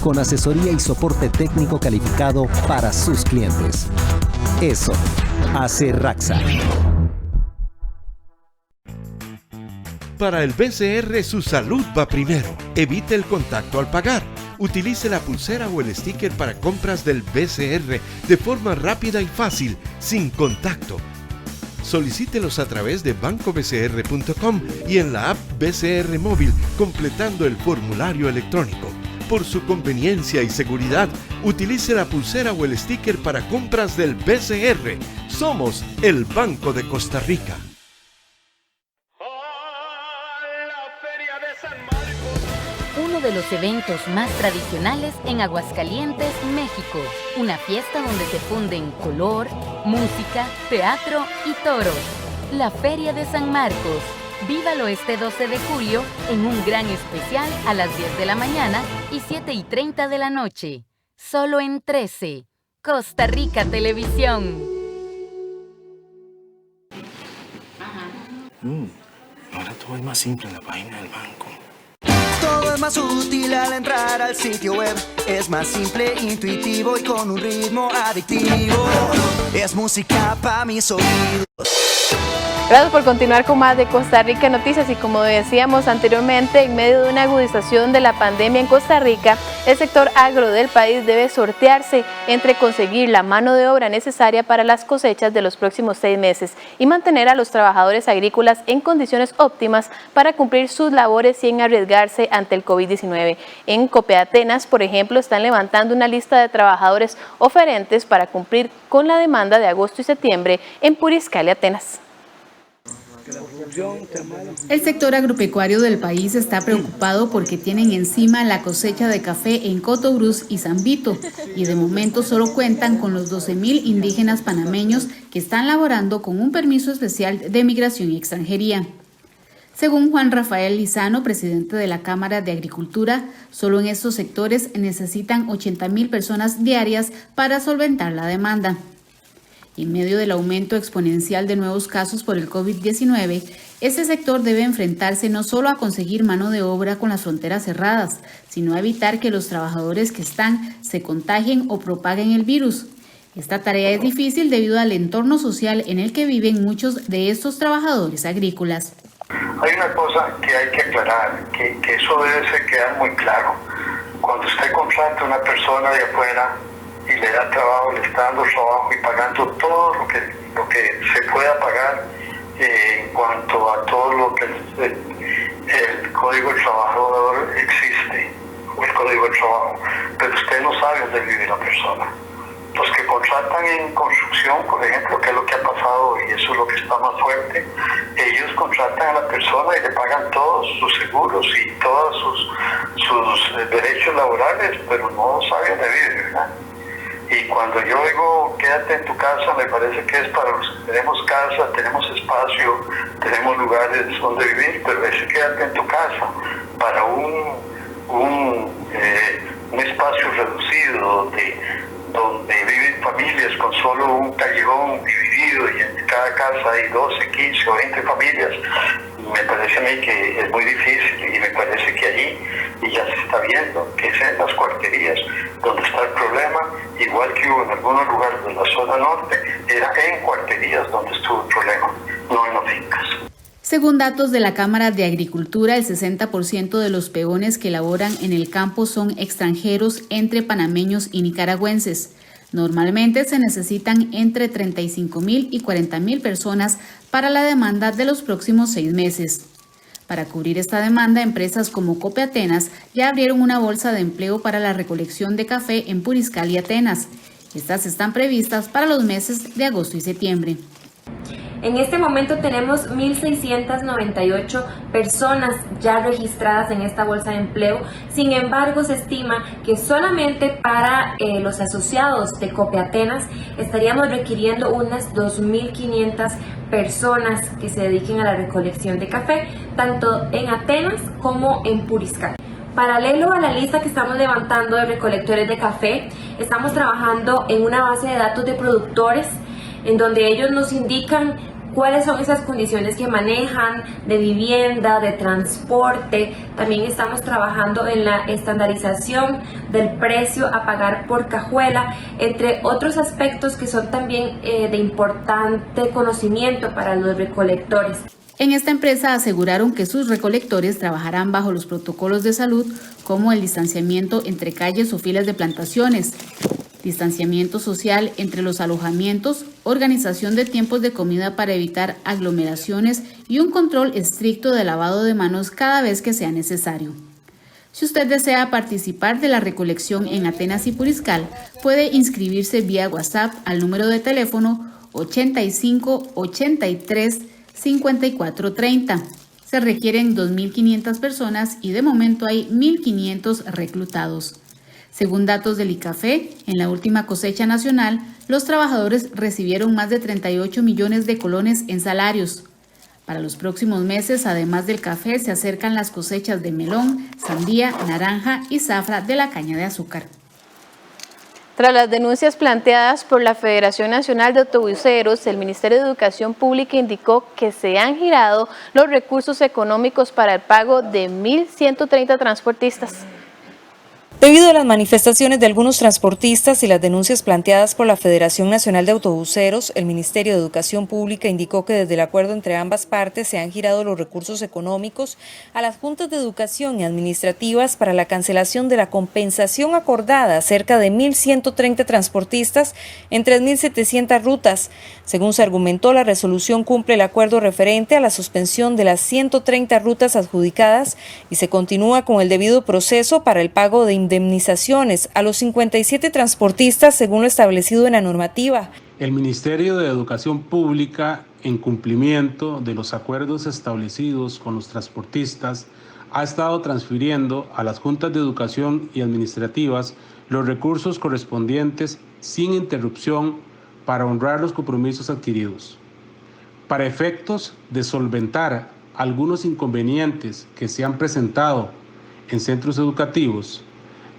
con asesoría y soporte técnico calificado para sus clientes. Eso hace Raxa. Para el BCR, su salud va primero. Evite el contacto al pagar. Utilice la pulsera o el sticker para compras del BCR de forma rápida y fácil, sin contacto. Solicítelos a través de bancobcr.com y en la app BCR Móvil, completando el formulario electrónico. Por su conveniencia y seguridad, utilice la pulsera o el sticker para compras del BCR. Somos el Banco de Costa Rica. Uno de los eventos más tradicionales en Aguascalientes, México. Una fiesta donde se funden color, música, teatro y toros. La Feria de San Marcos. Vívalo este 12 de julio en un gran especial a las 10 de la mañana y 7:30 de la noche. Solo en 13. Costa Rica Televisión. Ahora todo es más simple en la página del banco. Todo es más útil al entrar al sitio web. Es más simple, intuitivo y con un ritmo adictivo. Es música para mis oídos. Gracias por continuar con más de Costa Rica Noticias y como decíamos anteriormente, en medio de una agudización de la pandemia en Costa Rica, el sector agro del país debe sortearse entre conseguir la mano de obra necesaria para las cosechas de los próximos 6 meses y mantener a los trabajadores agrícolas en condiciones óptimas para cumplir sus labores sin arriesgarse ante el COVID-19. En Copeatenas, por ejemplo, están levantando una lista de trabajadores oferentes para cumplir con la demanda de agosto y septiembre en Puriscal y Atenas. El sector agropecuario del país está preocupado porque tienen encima la cosecha de café en Cotobruz y San Vito y de momento solo cuentan con los 12,000 indígenas panameños que están laborando con un permiso especial de migración y extranjería. Según Juan Rafael Lizano, presidente de la Cámara de Agricultura, solo en estos sectores necesitan 80,000 personas diarias para solventar la demanda. En medio del aumento exponencial de nuevos casos por el COVID-19, este sector debe enfrentarse no solo a conseguir mano de obra con las fronteras cerradas, sino a evitar que los trabajadores que están se contagien o propaguen el virus. Esta tarea es difícil debido al entorno social en el que viven muchos de estos trabajadores agrícolas. Hay una cosa que hay que aclarar, que eso debe quedar muy claro. Cuando usted contrata a una persona de afuera y le da trabajo, le está dando trabajo y pagando todo lo que se pueda pagar en cuanto a todo lo que el Código del Trabajador existe, o el Código del Trabajo, pero usted no sabe dónde vive la persona. Los que contratan en construcción, por ejemplo, que es lo que ha pasado y eso es lo que está más fuerte, ellos contratan a la persona y le pagan todos sus seguros y todos sus derechos laborales, pero no saben dónde vive, ¿verdad? Y cuando yo digo quédate en tu casa, me parece que es para los que tenemos casa, tenemos espacio, tenemos lugares donde vivir, pero ese quédate en tu casa para un espacio reducido donde viven familias con solo un callejón dividido y en cada casa hay 12, 15 o 20 familias, me parece a mí que es muy difícil y me parece que allí, y ya se está viendo, que es en las cuarterías donde está el problema, igual que hubo en algunos lugares de la zona norte, era en cuarterías donde estuvo el problema, no en las fincas. Según datos de la Cámara de Agricultura, el 60% de los peones que laboran en el campo son extranjeros entre panameños y nicaragüenses. Normalmente se necesitan entre 35,000 y 40,000 personas para la demanda de los próximos 6 meses. Para cubrir esta demanda, empresas como Copeatenas ya abrieron una bolsa de empleo para la recolección de café en Puriscal y Atenas. Estas están previstas para los meses de agosto y septiembre. En este momento tenemos 1,698 personas ya registradas en esta bolsa de empleo. Sin embargo, se estima que solamente para los asociados de Copeatenas estaríamos requiriendo unas 2,500 personas que se dediquen a la recolección de café, tanto en Atenas como en Puriscal. Paralelo a la lista que estamos levantando de recolectores de café, estamos trabajando en una base de datos de productores en donde ellos nos indican cuáles son esas condiciones que manejan de vivienda, de transporte. También estamos trabajando en la estandarización del precio a pagar por cajuela, entre otros aspectos que son también de importante conocimiento para los recolectores. En esta empresa aseguraron que sus recolectores trabajarán bajo los protocolos de salud como el distanciamiento entre calles o filas de plantaciones, distanciamiento social entre los alojamientos, organización de tiempos de comida para evitar aglomeraciones y un control estricto de lavado de manos cada vez que sea necesario. Si usted desea participar de la recolección en Atenas y Puriscal, puede inscribirse vía WhatsApp al número de teléfono 85 83 54 30. Se requieren 2,500 personas y de momento hay 1,500 reclutados. Según datos del ICAFE, en la última cosecha nacional, los trabajadores recibieron más de 38 millones de colones en salarios. Para los próximos meses, además del café, se acercan las cosechas de melón, sandía, naranja y zafra de la caña de azúcar. Tras las denuncias planteadas por la Federación Nacional de Autobuseros, el Ministerio de Educación Pública indicó que se han girado los recursos económicos para el pago de 1.130 transportistas. Debido a las manifestaciones de algunos transportistas y las denuncias planteadas por la Federación Nacional de Autobuseros, el Ministerio de Educación Pública indicó que desde el acuerdo entre ambas partes se han girado los recursos económicos a las juntas de educación y administrativas para la cancelación de la compensación acordada a cerca de 1.130 transportistas en 3.700 rutas. Según se argumentó, la resolución cumple el acuerdo referente a la suspensión de las 130 rutas adjudicadas y se continúa con el debido proceso para el pago de indemnizaciones a los 57 transportistas según lo establecido en la normativa. El Ministerio de Educación Pública, en cumplimiento de los acuerdos establecidos con los transportistas, ha estado transfiriendo a las juntas de educación y administrativas los recursos correspondientes sin interrupción para honrar los compromisos adquiridos. Para efectos de solventar algunos inconvenientes que se han presentado en centros educativos,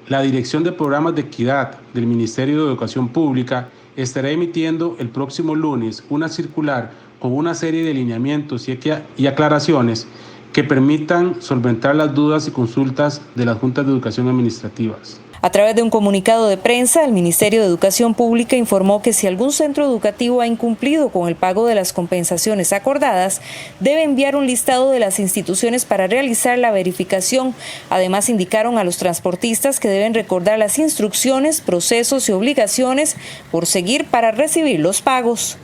la Dirección de Programas de Equidad del Ministerio de Educación Pública estará emitiendo el próximo lunes una circular con una serie de lineamientos y aclaraciones que permitan solventar las dudas y consultas de las juntas de educación administrativas. A través de un comunicado de prensa, el Ministerio de Educación Pública informó que si algún centro educativo ha incumplido con el pago de las compensaciones acordadas, debe enviar un listado de las instituciones para realizar la verificación. Además, indicaron a los transportistas que deben recordar las instrucciones, procesos y obligaciones por seguir para recibir los pagos.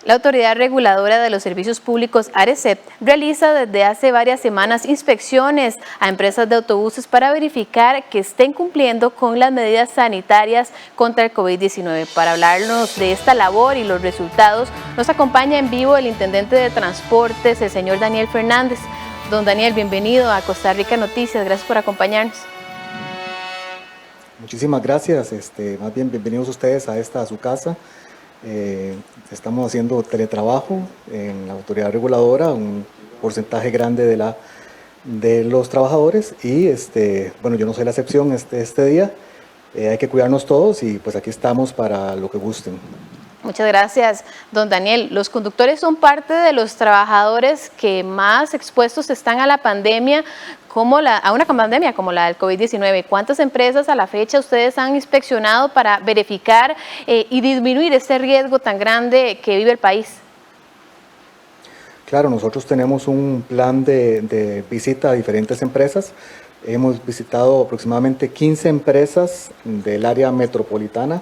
La Autoridad Reguladora de los Servicios Públicos, ARECEP, realiza desde hace varias semanas inspecciones a empresas de autobuses para verificar que estén cumpliendo con las medidas sanitarias contra el COVID-19. Para hablarnos de esta labor y los resultados, nos acompaña en vivo el Intendente de Transportes, el señor Daniel Fernández. Don Daniel, bienvenido a Costa Rica Noticias. Gracias por acompañarnos. Muchísimas gracias. Más bien, bienvenidos ustedes a su casa. Estamos haciendo teletrabajo en la autoridad reguladora, un porcentaje grande de los trabajadores y bueno, yo no soy la excepción este día, hay que cuidarnos todos y pues aquí estamos para lo que gusten. Muchas gracias, don Daniel. Los conductores son parte de los trabajadores que más expuestos están a la pandemia, a una pandemia como la del COVID-19. ¿Cuántas empresas a la fecha ustedes han inspeccionado para verificar y disminuir este riesgo tan grande que vive el país? Claro, nosotros tenemos un plan de visita a diferentes empresas. Hemos visitado aproximadamente 15 empresas del área metropolitana,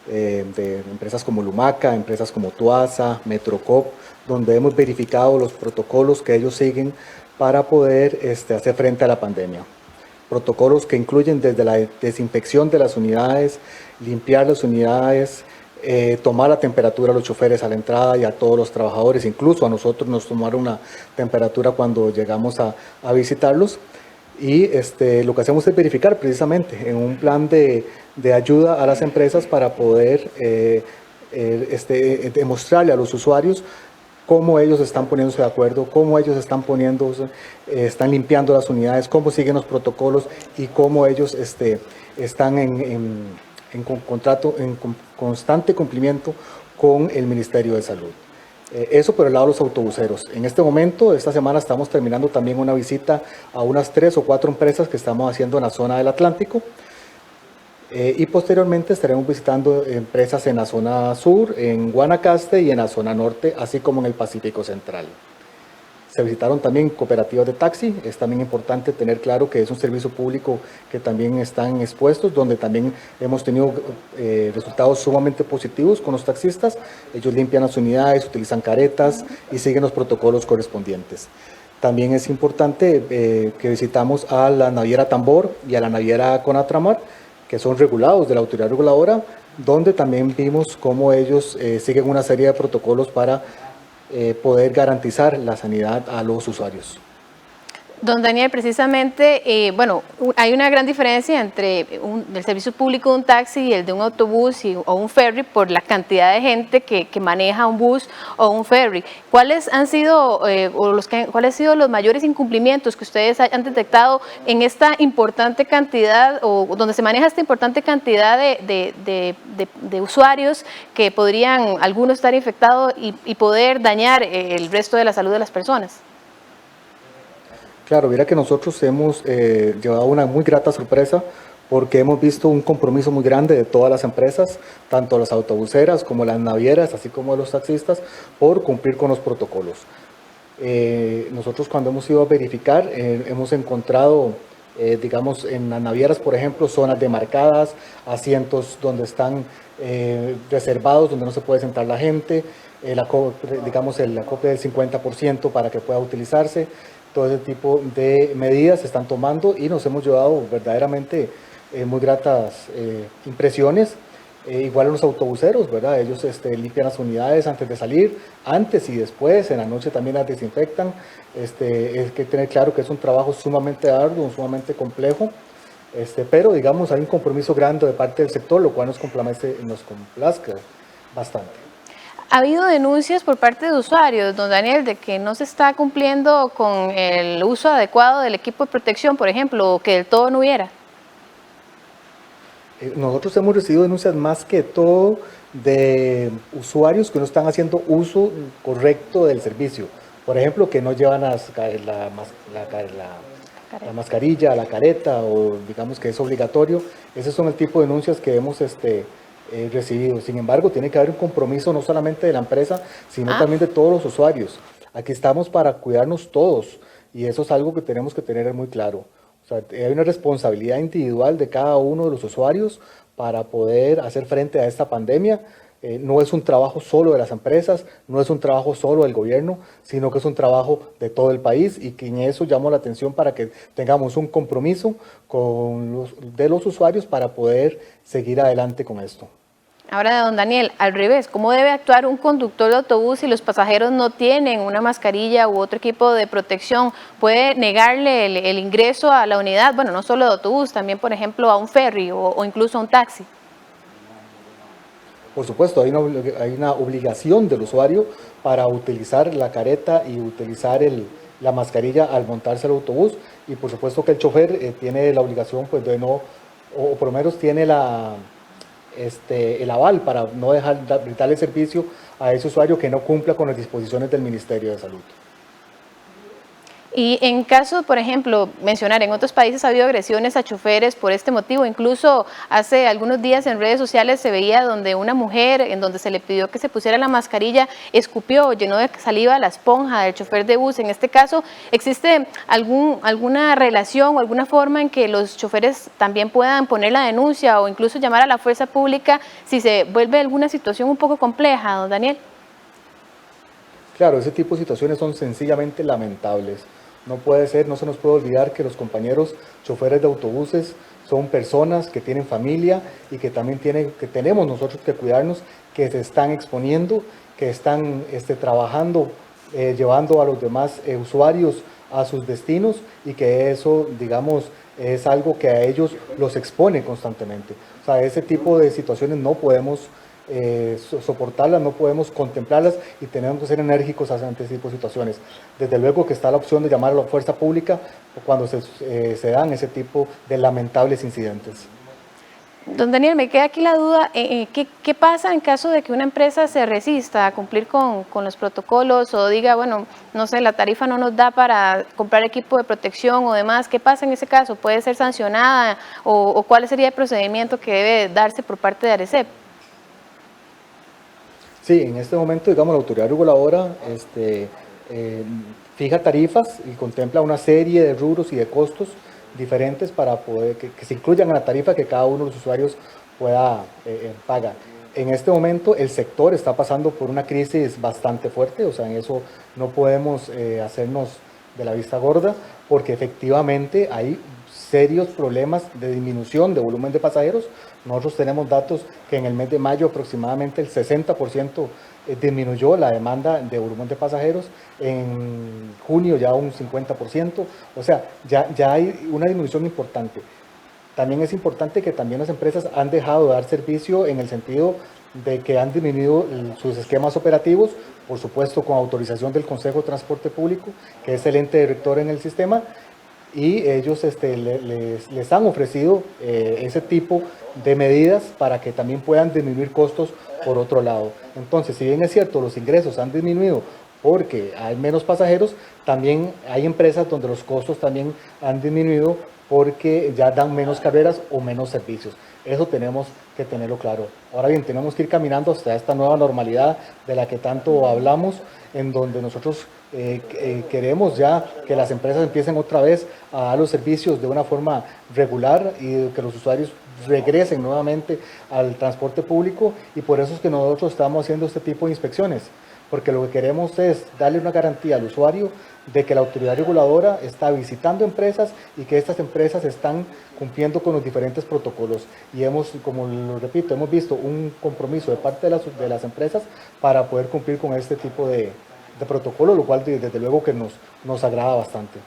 de empresas como Lumaca, empresas como Tuasa, Metrocop, donde hemos verificado los protocolos que ellos siguen para poder hacer frente a la pandemia. Protocolos que incluyen desde la desinfección de las unidades, limpiar las unidades, tomar la temperatura a los choferes a la entrada y a todos los trabajadores, incluso a nosotros nos tomaron una temperatura cuando llegamos a visitarlos. Y lo que hacemos es verificar precisamente en un plan de ayuda a las empresas para poder demostrarle a los usuarios cómo ellos están poniéndose de acuerdo, cómo ellos están están limpiando las unidades, cómo siguen los protocolos y cómo ellos están en constante cumplimiento con el Ministerio de Salud. Eso por el lado de los autobuseros. En este momento, esta semana estamos terminando también una visita a unas 3 o 4 empresas que estamos haciendo en la zona del Atlántico y posteriormente estaremos visitando empresas en la zona sur, en Guanacaste y en la zona norte, así como en el Pacífico Central. Se visitaron también cooperativas de taxi. Es también importante tener claro que es un servicio público que también están expuestos, donde también hemos tenido resultados sumamente positivos con los taxistas. Ellos limpian las unidades, utilizan caretas y siguen los protocolos correspondientes. También es importante que visitamos a la naviera Tambor y a la naviera Conatramar, que son regulados de la autoridad reguladora, donde también vimos cómo ellos siguen una serie de protocolos para poder garantizar la sanidad a los usuarios. Don Daniel, precisamente, bueno, hay una gran diferencia entre el servicio público de un taxi y el de un autobús o un ferry por la cantidad de gente que maneja un bus o un ferry. ¿Cuáles han sido cuáles han sido los mayores incumplimientos que ustedes han detectado en esta importante cantidad o donde se maneja esta importante cantidad de usuarios que podrían algunos estar infectados y poder dañar el resto de la salud de las personas? Claro, mira que nosotros hemos llevado una muy grata sorpresa porque hemos visto un compromiso muy grande de todas las empresas, tanto las autobuseras como las navieras, así como los taxistas, por cumplir con los protocolos. Nosotros cuando hemos ido a verificar, hemos encontrado, digamos, en las navieras, por ejemplo, zonas demarcadas, asientos donde están reservados, donde no se puede sentar la gente, digamos, el acople del 50% para que pueda utilizarse. Todo ese tipo de medidas se están tomando y nos hemos llevado verdaderamente muy gratas impresiones. Igual los autobuseros, ¿verdad? Ellos limpian las unidades antes de salir, antes y después, en la noche también las desinfectan. Es que tener claro que es un trabajo sumamente arduo, sumamente complejo, pero digamos hay un compromiso grande de parte del sector, lo cual nos complazca bastante. ¿Ha habido denuncias por parte de usuarios, don Daniel, de que no se está cumpliendo con el uso adecuado del equipo de protección, por ejemplo, o que del todo no hubiera? Nosotros hemos recibido denuncias más que todo de usuarios que no están haciendo uso correcto del servicio. Por ejemplo, que no llevan la mascarilla, la careta, o digamos que es obligatorio. Esos son el tipo de denuncias que hemos recibido. Sin embargo, tiene que haber un compromiso no solamente de la empresa, sino también de todos los usuarios. Aquí estamos para cuidarnos todos y eso es algo que tenemos que tener muy claro. O sea, hay una responsabilidad individual de cada uno de los usuarios para poder hacer frente a esta pandemia. No es un trabajo solo de las empresas, no es un trabajo solo del gobierno, sino que es un trabajo de todo el país y que en eso llamo la atención para que tengamos un compromiso de los usuarios para poder seguir adelante con esto. Ahora, don Daniel, al revés, ¿cómo debe actuar un conductor de autobús si los pasajeros no tienen una mascarilla u otro equipo de protección? ¿Puede negarle el ingreso a la unidad? Bueno, no solo de autobús, también, por ejemplo, a un ferry o incluso a un taxi. Por supuesto, hay una obligación del usuario para utilizar la careta y utilizar la mascarilla al montarse al autobús, y por supuesto que el chofer tiene la obligación pues, de no, o por lo menos tiene el aval para no dejar brindarle servicio a ese usuario que no cumpla con las disposiciones del Ministerio de Salud. Y en caso, por ejemplo, mencionar, en otros países ha habido agresiones a choferes por este motivo. Incluso hace algunos días en redes sociales se veía donde una mujer, en donde se le pidió que se pusiera la mascarilla, escupió, llenó de saliva la esponja del chofer de bus. En este caso, ¿existe alguna relación o alguna forma en que los choferes también puedan poner la denuncia o incluso llamar a la fuerza pública si se vuelve alguna situación un poco compleja, don Daniel? Claro, ese tipo de situaciones son sencillamente lamentables. No puede ser, no se nos puede olvidar que los compañeros choferes de autobuses son personas que tienen familia y que también tenemos nosotros que cuidarnos, que se están exponiendo, que están trabajando, llevando a los demás usuarios a sus destinos y que eso, digamos, es algo que a ellos los expone constantemente. O sea, ese tipo de situaciones no podemos soportarlas, no podemos contemplarlas y tenemos que ser enérgicos ante ese tipo de situaciones. Desde luego que está la opción de llamar a la fuerza pública cuando se dan ese tipo de lamentables incidentes. Don Daniel, me queda aquí la duda, ¿qué pasa en caso de que una empresa se resista a cumplir con los protocolos o diga, bueno, no sé, la tarifa no nos da para comprar equipo de protección o demás? ¿Qué pasa en ese caso? ¿Puede ser sancionada o cuál sería el procedimiento que debe darse por parte de ARECEP? Sí, en este momento, digamos, la autoridad reguladora fija tarifas y contempla una serie de rubros y de costos diferentes para poder que se incluyan en la tarifa que cada uno de los usuarios pueda pagar. En este momento el sector está pasando por una crisis bastante fuerte, o sea, en eso no podemos hacernos de la vista gorda, porque efectivamente hay serios problemas de disminución de volumen de pasajeros. Nosotros tenemos datos que en el mes de mayo aproximadamente el 60% disminuyó la demanda de volumen de pasajeros, en junio ya un 50%, o sea, ya hay una disminución importante. También es importante que también las empresas han dejado de dar servicio en el sentido de que han disminuido sus esquemas operativos, por supuesto con autorización del Consejo de Transporte Público, que es el ente director en el sistema, y ellos les han ofrecido ese tipo de medidas para que también puedan disminuir costos por otro lado. Entonces, si bien es cierto, los ingresos han disminuido porque hay menos pasajeros, también hay empresas donde los costos también han disminuido porque ya dan menos carreras o menos servicios. Eso tenemos que tenerlo claro. Ahora bien, tenemos que ir caminando hasta esta nueva normalidad de la que tanto hablamos, en donde nosotros queremos ya que las empresas empiecen otra vez a dar los servicios de una forma regular y que los usuarios regresen nuevamente al transporte público, y por eso es que nosotros estamos haciendo este tipo de inspecciones, porque lo que queremos es darle una garantía al usuario de que la autoridad reguladora está visitando empresas y que estas empresas están cumpliendo con los diferentes protocolos. Y como lo repito, hemos visto un compromiso de parte de las empresas para poder cumplir con este tipo de protocolo, lo cual desde luego que nos agrada bastante.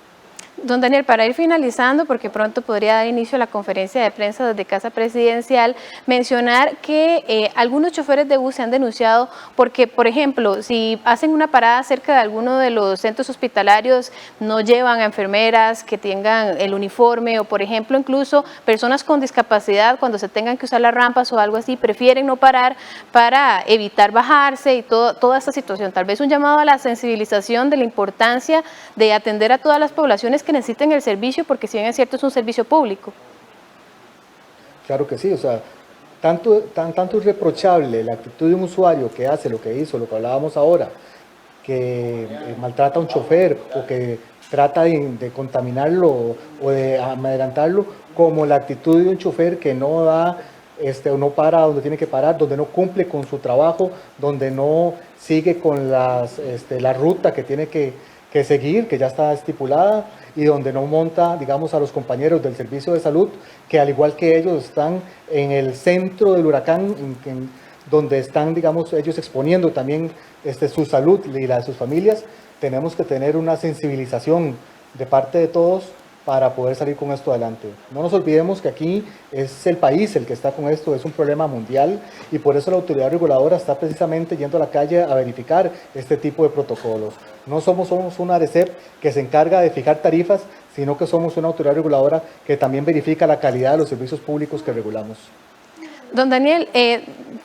Don Daniel, para ir finalizando, porque pronto podría dar inicio a la conferencia de prensa desde Casa Presidencial, mencionar que algunos choferes de bus se han denunciado porque, por ejemplo, si hacen una parada cerca de alguno de los centros hospitalarios, no llevan a enfermeras que tengan el uniforme, o por ejemplo, incluso personas con discapacidad, cuando se tengan que usar las rampas o algo así, prefieren no parar para evitar bajarse y toda esta situación. Tal vez un llamado a la sensibilización de la importancia de atender a todas las poblaciones que necesiten el servicio, porque si bien es cierto, es un servicio público. Claro que sí, o sea, tanto es reprochable la actitud de un usuario que hace lo que hizo, lo que hablábamos ahora, que maltrata a un chofer o que trata de contaminarlo o de amedrentarlo, como la actitud de un chofer que no da o no para donde tiene que parar, donde no cumple con su trabajo, donde no sigue con la ruta que tiene que seguir, que ya está estipulada, y donde no monta, digamos, a los compañeros del servicio de salud, que al igual que ellos están en el centro del huracán, donde están, digamos, ellos exponiendo también su salud y la de sus familias. Tenemos que tener una sensibilización de parte de todos para poder salir con esto adelante. No nos olvidemos que aquí es el país el que está con esto, es un problema mundial, y por eso la autoridad reguladora está precisamente yendo a la calle a verificar este tipo de protocolos. No somos una ARECEP que se encarga de fijar tarifas, sino que somos una autoridad reguladora que también verifica la calidad de los servicios públicos que regulamos. Don Daniel,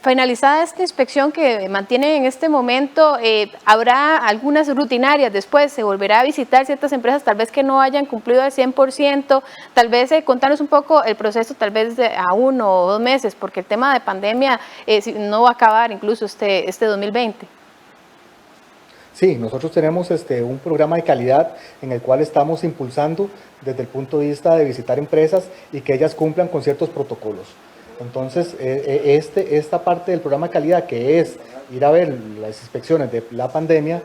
finalizada esta inspección que mantiene en este momento, ¿habrá algunas rutinarias después? ¿Se volverá a visitar ciertas empresas tal vez que no hayan cumplido al 100%? Tal vez contarnos un poco el proceso, tal vez a 1 o 2 meses, porque el tema de pandemia no va a acabar incluso este 2020. Sí, nosotros tenemos un programa de calidad en el cual estamos impulsando desde el punto de vista de visitar empresas y que ellas cumplan con ciertos protocolos. Entonces, esta parte del programa de calidad, que es ir a ver las inspecciones de la pandemia,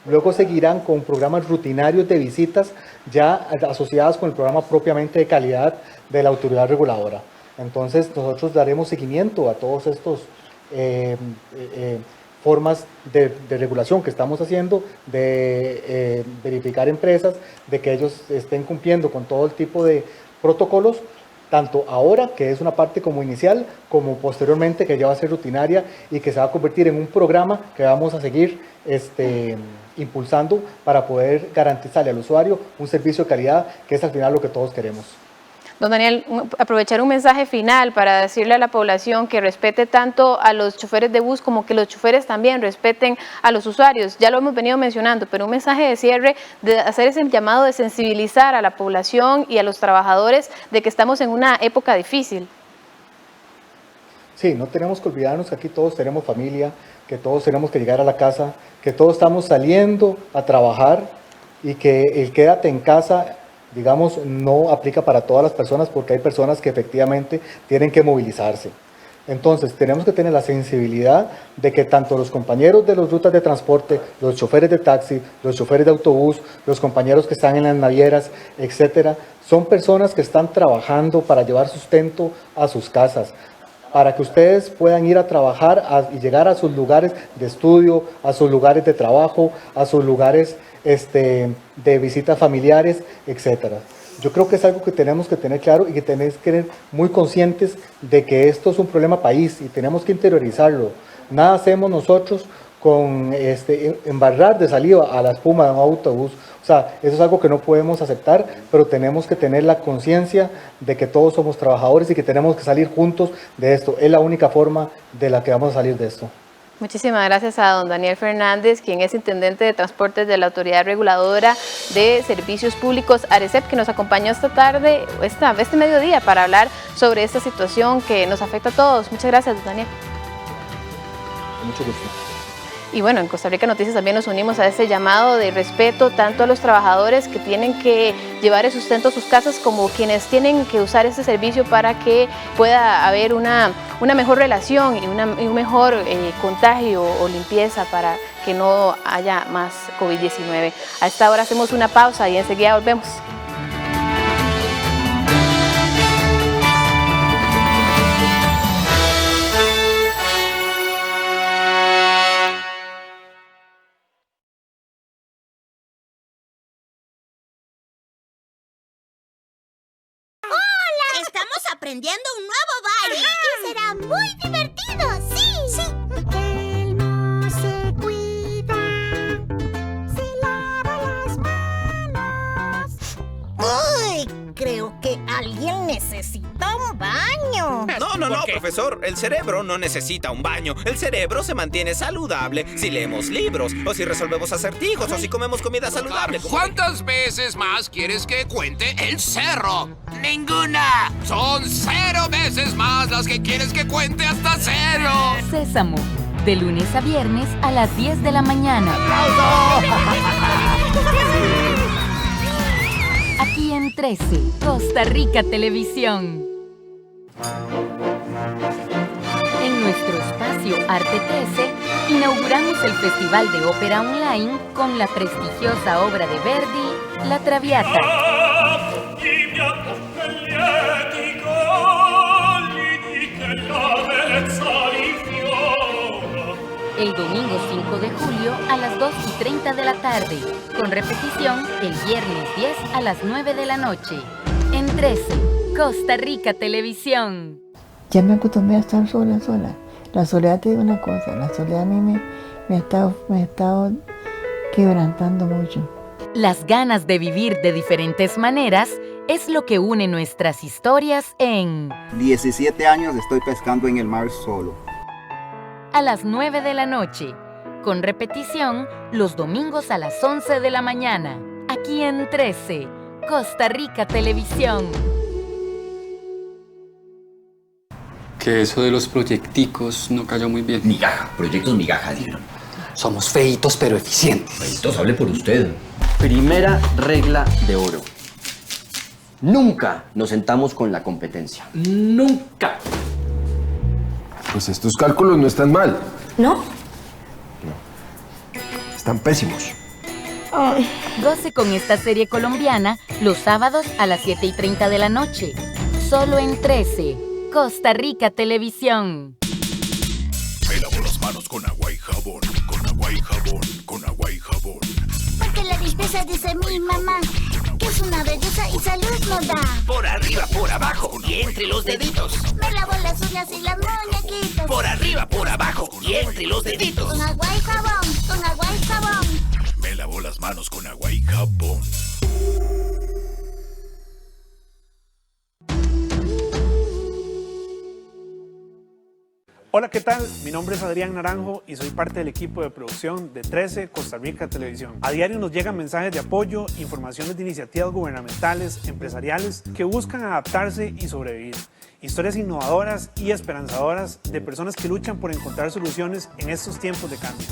luego seguirán con programas rutinarios de visitas ya asociadas con el programa propiamente de calidad de la autoridad reguladora. Entonces, nosotros daremos seguimiento a todos estos formas de regulación que estamos haciendo, de verificar empresas, de que ellos estén cumpliendo con todo el tipo de protocolos, tanto ahora, que es una parte como inicial, como posteriormente, que ya va a ser rutinaria y que se va a convertir en un programa que vamos a seguir impulsando para poder garantizarle al usuario un servicio de calidad, que es al final lo que todos queremos. Don Daniel, aprovechar un mensaje final para decirle a la población que respete tanto a los choferes de bus como que los choferes también respeten a los usuarios. Ya lo hemos venido mencionando, pero un mensaje de cierre, de hacer ese llamado de sensibilizar a la población y a los trabajadores de que estamos en una época difícil. Sí, no tenemos que olvidarnos que aquí todos tenemos familia, que todos tenemos que llegar a la casa, que todos estamos saliendo a trabajar y que el quédate en casa, digamos, no aplica para todas las personas, porque hay personas que efectivamente tienen que movilizarse. Entonces, tenemos que tener la sensibilidad de que tanto los compañeros de las rutas de transporte, los choferes de taxi, los choferes de autobús, los compañeros que están en las navieras, etcétera, son personas que están trabajando para llevar sustento a sus casas, para que ustedes puedan ir a trabajar y llegar a sus lugares de estudio, a sus lugares de trabajo, a sus lugares de visitas familiares, etcétera. Yo creo que es algo que tenemos que tener claro y que tenemos que ser muy conscientes de que esto es un problema país y tenemos que interiorizarlo. Nada hacemos nosotros con embarrar de saliva a la espuma de un autobús. O sea, eso es algo que no podemos aceptar, pero tenemos que tener la conciencia de que todos somos trabajadores y que tenemos que salir juntos de esto. Es la única forma de la que vamos a salir de esto. Muchísimas gracias a don Daniel Fernández, quien es intendente de transportes de la Autoridad Reguladora de Servicios Públicos, ARECEP, que nos acompañó esta tarde, este mediodía, para hablar sobre esta situación que nos afecta a todos. Muchas gracias, don Daniel. Mucho gusto. Y bueno, en Costa Rica Noticias también nos unimos a este llamado de respeto tanto a los trabajadores que tienen que llevar el sustento a sus casas como quienes tienen que usar este servicio para que pueda haber una mejor relación y un mejor contagio o limpieza para que no haya más COVID-19. A esta hora hacemos una pausa y enseguida volvemos. Aprendiendo un nuevo baile y será muy divertido, sí. Sí, porque él no se cuida, se lava las manos. Uy, creo que alguien necesita un baño. No, profesor. El cerebro no necesita un baño. El cerebro se mantiene saludable si leemos libros, o si resolvemos acertijos, o si comemos comida saludable. ¿Cuántas veces más quieres que cuente el cerro? ¡Ninguna! Son 0 veces más las que quieres que cuente hasta 0. Sésamo, de lunes a viernes a las 10 de la mañana. Aquí en 13, Costa Rica Televisión. En nuestro espacio Arte 13, inauguramos el Festival de Ópera Online con la prestigiosa obra de Verdi, La Traviata. El domingo 5 de julio a las 2:30 de la tarde, con repetición el viernes 10 a las 9 de la noche. En 13, Costa Rica Televisión. Ya me acostumbré a estar sola. La soledad, te digo una cosa, la soledad a mí me ha estado quebrantando mucho. Las ganas de vivir de diferentes maneras es lo que une nuestras historias en 17 años estoy pescando en el mar solo. A las 9 de la noche, con repetición los domingos a las 11 de la mañana, aquí en 13, Costa Rica Televisión. Que eso de los proyecticos no cayó muy bien. Migaja, proyectos migaja, dijeron. Somos feitos pero eficientes. Feitos, hable por usted. Primera regla de oro. Nunca nos sentamos con la competencia. Nunca. Pues estos cálculos no están mal. ¿No? No. Están pésimos. Ay. Goce con esta serie colombiana los sábados a las 7:30 de la noche. Solo en 13, Costa Rica Televisión. Me lavo las manos con agua y jabón, con agua y jabón, con agua y jabón. Porque la limpieza, dice mi mamá, que es una belleza y salud nos da. Por arriba, por abajo y entre los deditos. Me lavo las uñas y las muñequitas. Por arriba, por abajo y entre los deditos. Con agua y jabón, con agua y jabón. Me lavo las manos con agua y jabón. Hola, ¿qué tal? Mi nombre es Adrián Naranjo y soy parte del equipo de producción de 13 Costa Rica Televisión. A diario nos llegan mensajes de apoyo, informaciones de iniciativas gubernamentales, empresariales que buscan adaptarse y sobrevivir. Historias innovadoras y esperanzadoras de personas que luchan por encontrar soluciones en estos tiempos de cambio.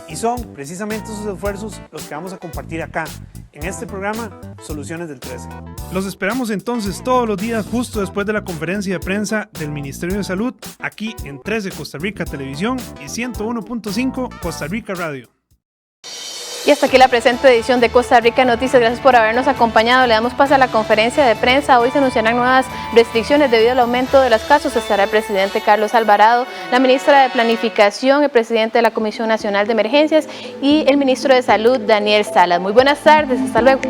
Y son precisamente esos esfuerzos los que vamos a compartir acá, en este programa Soluciones del 13. Los esperamos entonces todos los días justo después de la conferencia de prensa del Ministerio de Salud, aquí en 13 Costa Rica Televisión y 101.5 Costa Rica Radio. Y hasta aquí la presente edición de Costa Rica Noticias. Gracias por habernos acompañado. Le damos paso a la conferencia de prensa. Hoy se anunciarán nuevas restricciones debido al aumento de los casos. Estará el presidente Carlos Alvarado, la ministra de Planificación, el presidente de la Comisión Nacional de Emergencias y el ministro de Salud, Daniel Salas. Muy buenas tardes. Hasta luego.